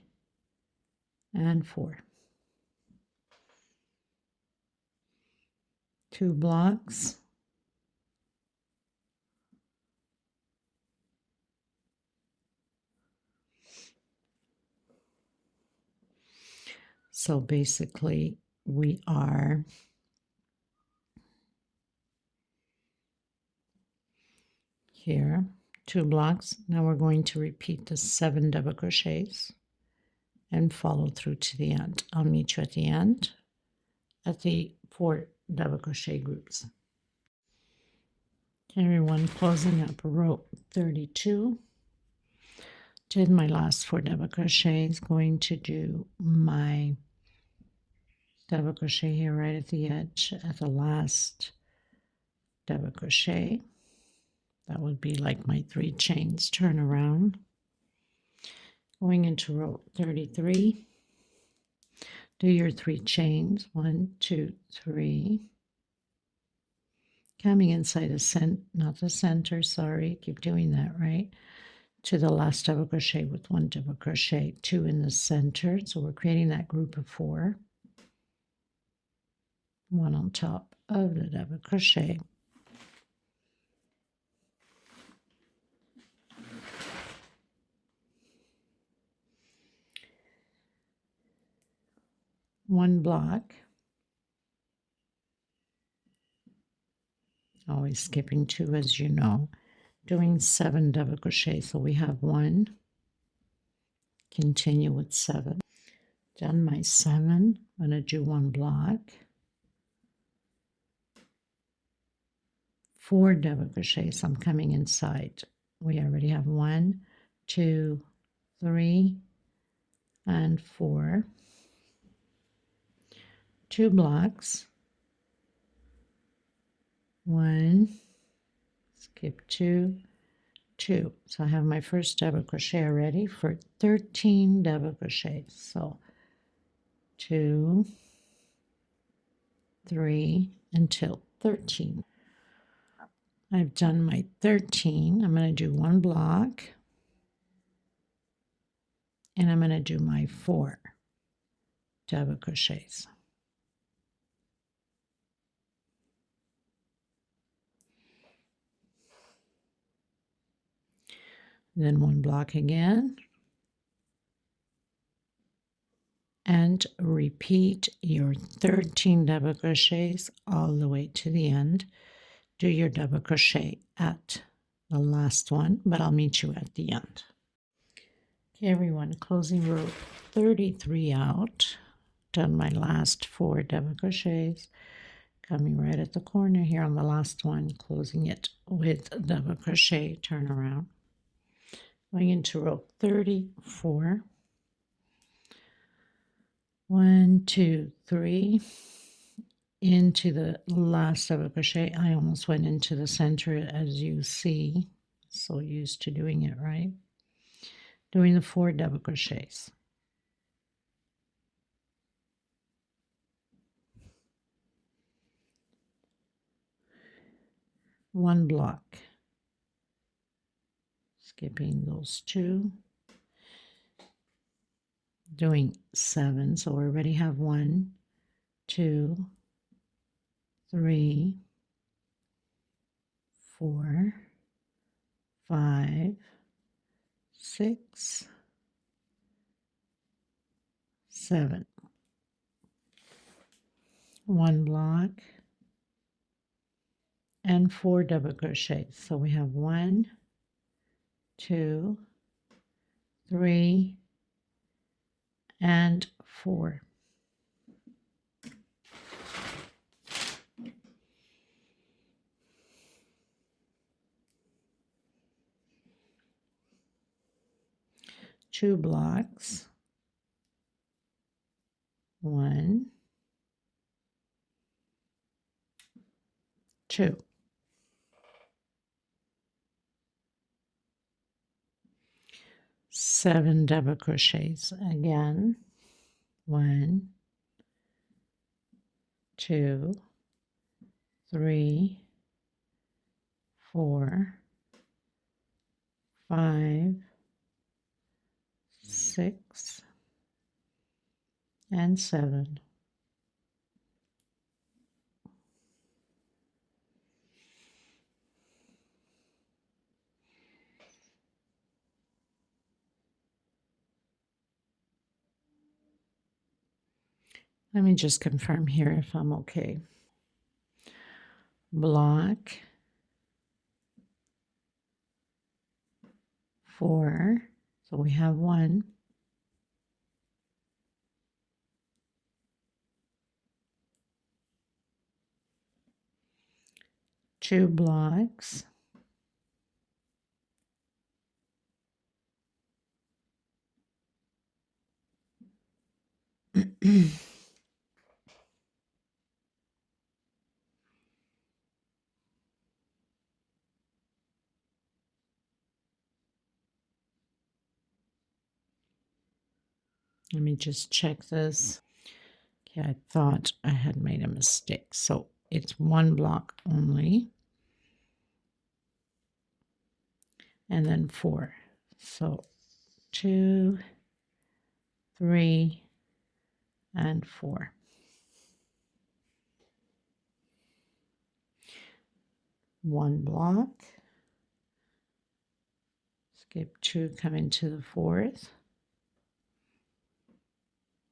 and 4. 2 blocks, 'So basically we are here, 2 blocks. Now we're going to repeat the 7 double crochets and follow through to the end. I'll meet you at the end at the 4 double crochet groups. Everyone, closing up row 32. Did my last 4 double crochets. Going to do my double crochet here right at the edge at the last double crochet. That would be like my 3 chains. Turn around. Going into row 33. Do your 3 chains. 1, 2, 3. coming inside not the center, sorry, keep doing that, right? To the last double crochet with 1 double crochet, 2 in the center. So we're creating that group of 4, 1 on top of the double crochet. One block, always skipping 2 as you know, doing 7 double crochet. So we have 1, continue with 7. Done my 7, I'm going to do 1 block, 4 double crochets. I'm coming inside. We already have 1, 2, 3, and 4. 2 blocks, 1, skip 2, 2. So I have my first double crochet already for 13 double crochets. So 2, 3 until 13. I've done my 13. I'm going to do 1 block, and I'm going to do my 4 double crochets. Then 1 block again, and repeat your 13 double crochets all the way to the end. Do your double crochet at the last one, but I'll meet you at the end. Okay, everyone, closing row 33 out. Done my last 4 double crochets. Coming right at the corner here on the last one, closing it with double crochet, turn around. Going into row 34. 1, 2, 3. Into the last double crochet. I almost went into the center, as you see. So used to doing it, right? Doing the 4 double crochets. One block. Skipping those 2. Doing 7. So we already have 1, 2, 3, 4, 5, 6, 7. 1 block and 4 double crochets. So we have 1, 2, 3, and 4. Two blocks, 1, 2. Seven double crochets again. 1, 2, 3, 4, 5, 6, and 7. Let me just confirm here if I'm okay. Block, 4, so we have 1, 2 blocks, 'Let me just check this. Okay, I thought I had made a mistake. So it's one block only, and then 4. So 2, 3, and 4. One block, skip 2, come into the 4th.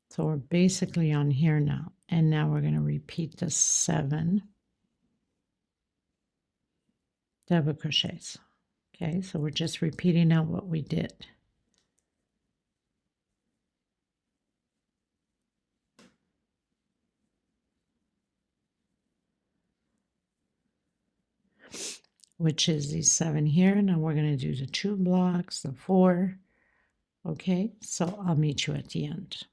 So we're basically on here now, and now we're going to repeat the 7 double crochets. Okay, so we're just repeating out what we did. Which is these 7 here. Now we're going to do the 2 blocks, the 4. Okay, so I'll meet you at the end.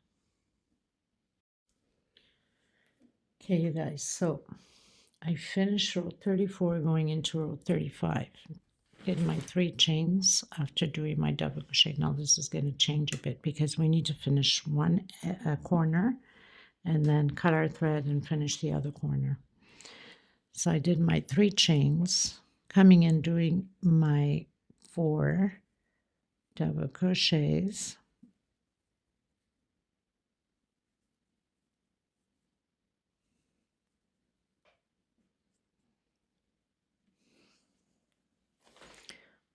Okay, you guys, so I finished row 34 going into row 35. Did my 3 chains after doing my double crochet. Now this is going to change a bit because we need to finish one corner and then cut our thread and finish the other corner. So I did my 3 chains, coming in doing my 4 double crochets,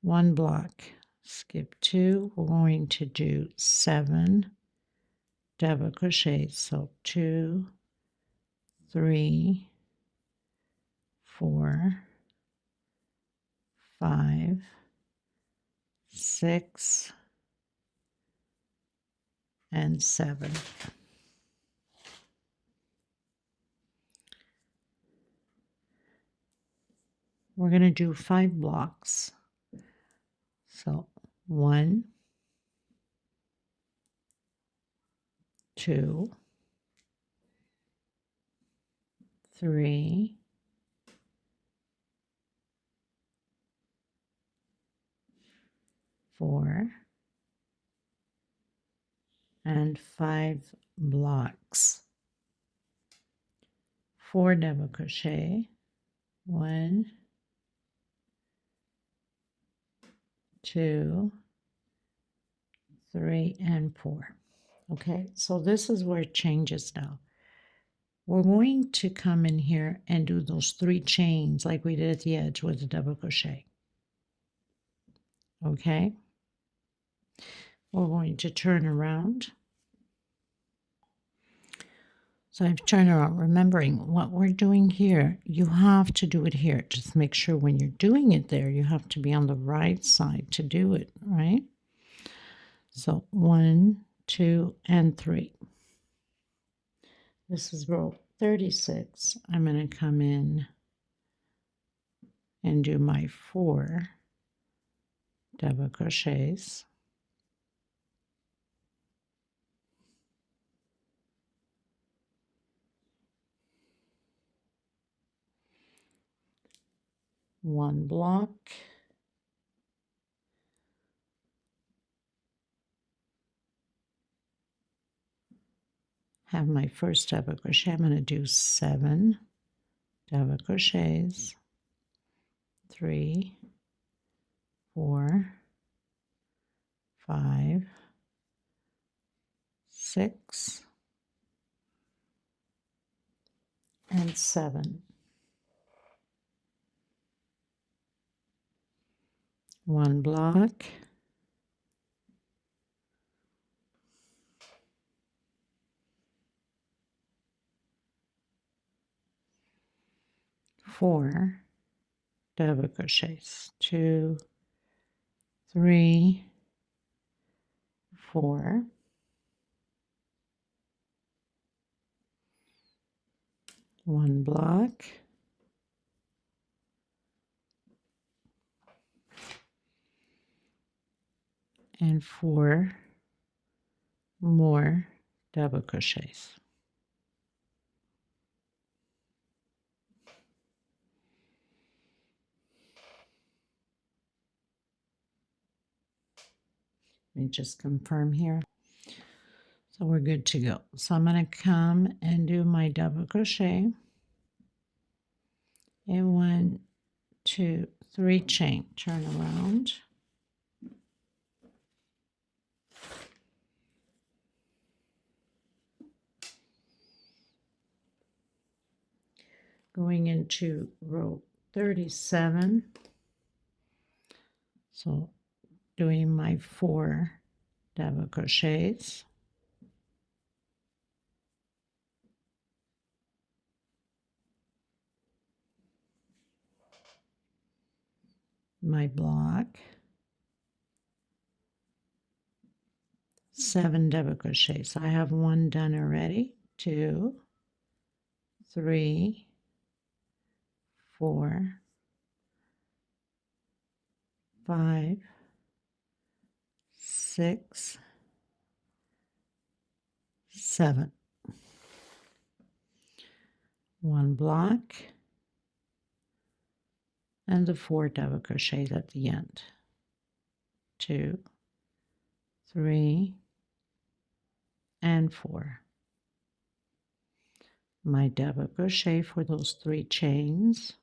one block, skip 2, we're going to do 7 double crochets, so 2, 3, 4, 5, 6, and 7. We're going to do 5 blocks. So 1, 2, 3, 4, and 5 blocks. 4 double crochet, 1, 2, 3, and 4. Okay, so this is where it changes now. We're going to come in here and do those 3 chains like we did at the edge with the double crochet. Okay, we're going to turn around. So I've turned around, remembering what we're doing here, you have to do it here. Just make sure when you're doing it there, you have to be on the right side to do it, right? So 1, 2, and 3. This is row 36. I'm going to come in and do my 4 double crochets. One block. Have my first double crochet. I'm going to do 7 double crochets. 3, 4, 5, 6, and 7. One block. Four double crochets. 2, 3, 4. One block. And 4 more double crochets. Let me just confirm here. So we're good to go. So I'm going to come and do my double crochet. And 1, 2, 3 chain, turn around. Going into row 37. So doing my 4 double crochets. My block, 7 double crochets. I have 1 done already. 2, 3, 4, 5, 6, 7. 1 block and the 4 double crochets at the end. 2, 3, and 4. My double crochet for those 3 chains.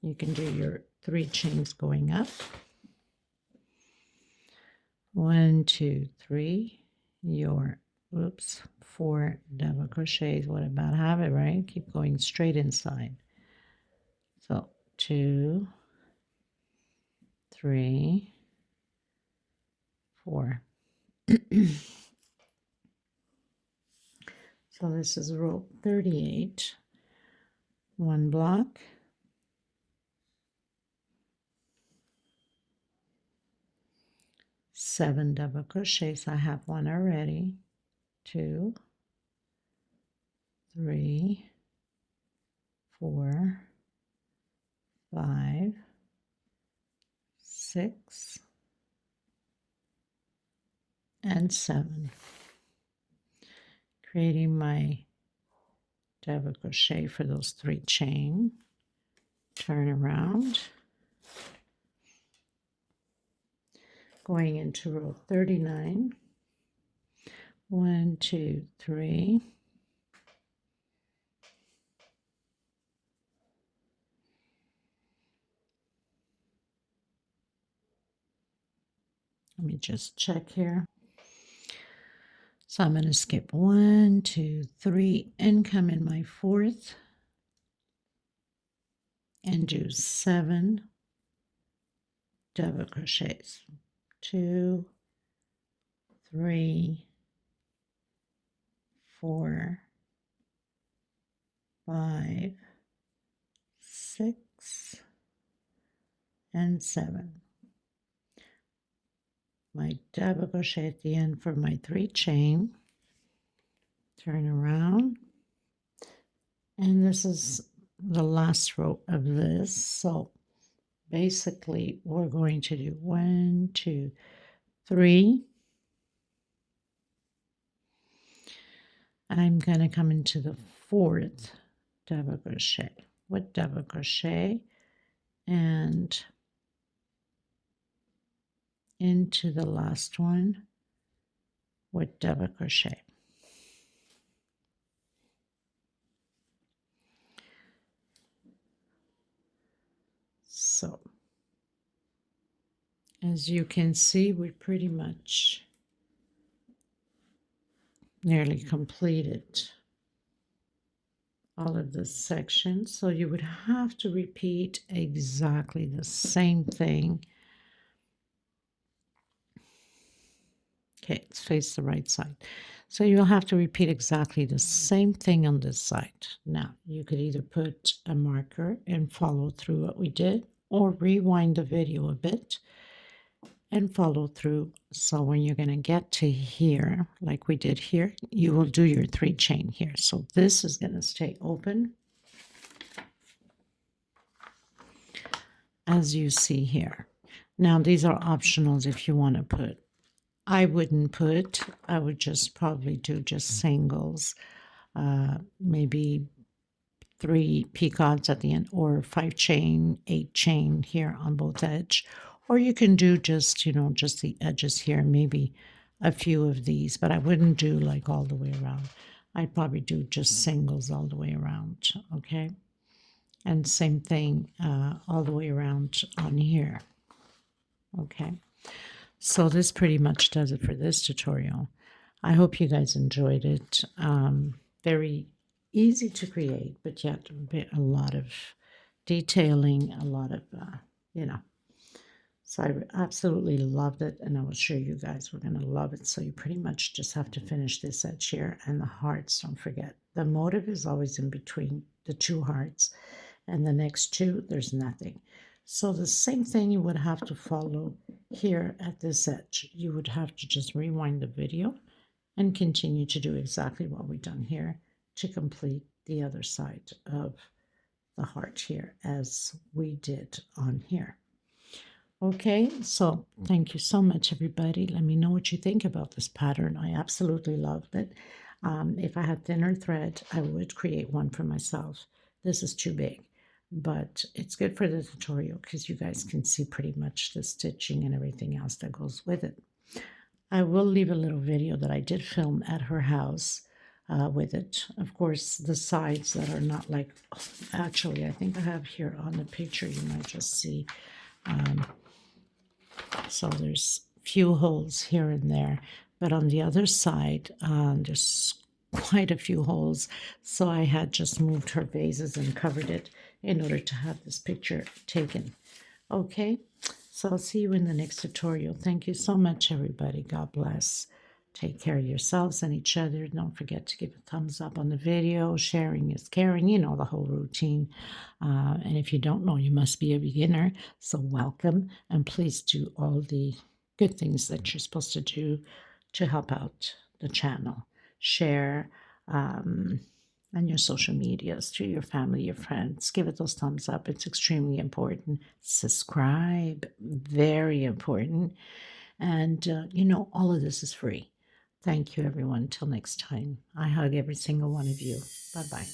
You can do your 3 chains going up. 1, 2, 3, your 4 double crochets. What about have it, right? Keep going straight inside. So 2, 3, 4. So this is row 38. 1 block. 7 double crochets. I have 1 already. 2, 3, 4, 5, 6, and 7. Creating my double crochet for those 3 chain. Turn around. Going into row 39. 1, 2, 3. Let me just check here. So I'm going to skip 1, 2, 3, and come in my 4th and do 7 double crochets. 2, 3, 4, 5, 6, and 7. My double crochet at the end for my 3 chain. Turn around. And this is the last row of this. So basically we're going to do 1, 2, 3. I'm going to come into the 4th double crochet with double crochet and into the last one with double crochet. So as you can see, we pretty much nearly completed all of this section. So you would have to repeat exactly the same thing. Okay, let's face the right side. So you'll have to repeat exactly the same thing on this side. Now, you could either put a marker and follow through what we did, or rewind the video a bit and follow through. So when you're going to get to here, like we did here, you will do your 3 chain here. So this is going to stay open, as you see here. Now, these are optionals if you want to put. I wouldn't put, I would just probably do just singles, maybe 3 peacocks at the end, or 5 chain, 8 chain here on both edge. Or you can do just, just the edges here, maybe a few of these, but I wouldn't do like all the way around. I'd probably do just singles all the way around, okay? And same thing all the way around on here, okay? So this pretty much does it for this tutorial. I hope you guys enjoyed it. Very easy to create, but yet a lot of detailing, a lot of, you know. So I absolutely loved it, and I was sure you guys were going to love it. So you pretty much just have to finish this edge here, and the hearts, don't forget. The motif is always in between the two hearts, and the next two, there's nothing. So the same thing you would have to follow here at this edge. You would have to just rewind the video and continue to do exactly what we've done here to complete the other side of the heart here as we did on here. Okay, so thank you so much, everybody. Let me know what you think about this pattern. I absolutely loved it. If I had thinner thread, I would create one for myself. This is too big, but it's good for the tutorial because you guys can see pretty much the stitching and everything else that goes with it. I will leave a little video that I did film at her house with it. Of course, the sides that are not like, actually, I think I have here on the picture, you might just see. So there's few holes here and there, but on the other side, there's quite a few holes. So I had just moved her vases and covered it in order to have this picture taken. Okay, so I'll see you in the next tutorial. Thank you so much, everybody. God bless. Take care of yourselves and each other. Don't forget to give a thumbs up on the video. Sharing is caring. You know the whole routine. And if you don't know, you must be a beginner. So welcome. And please do all the good things that you're supposed to do to help out the channel. Share on your social medias to your family, your friends. Give it those thumbs up. It's extremely important. Subscribe. Very important. And, you know, all of this is free. Thank you, everyone. Until next time, I hug every single one of you. Bye-bye.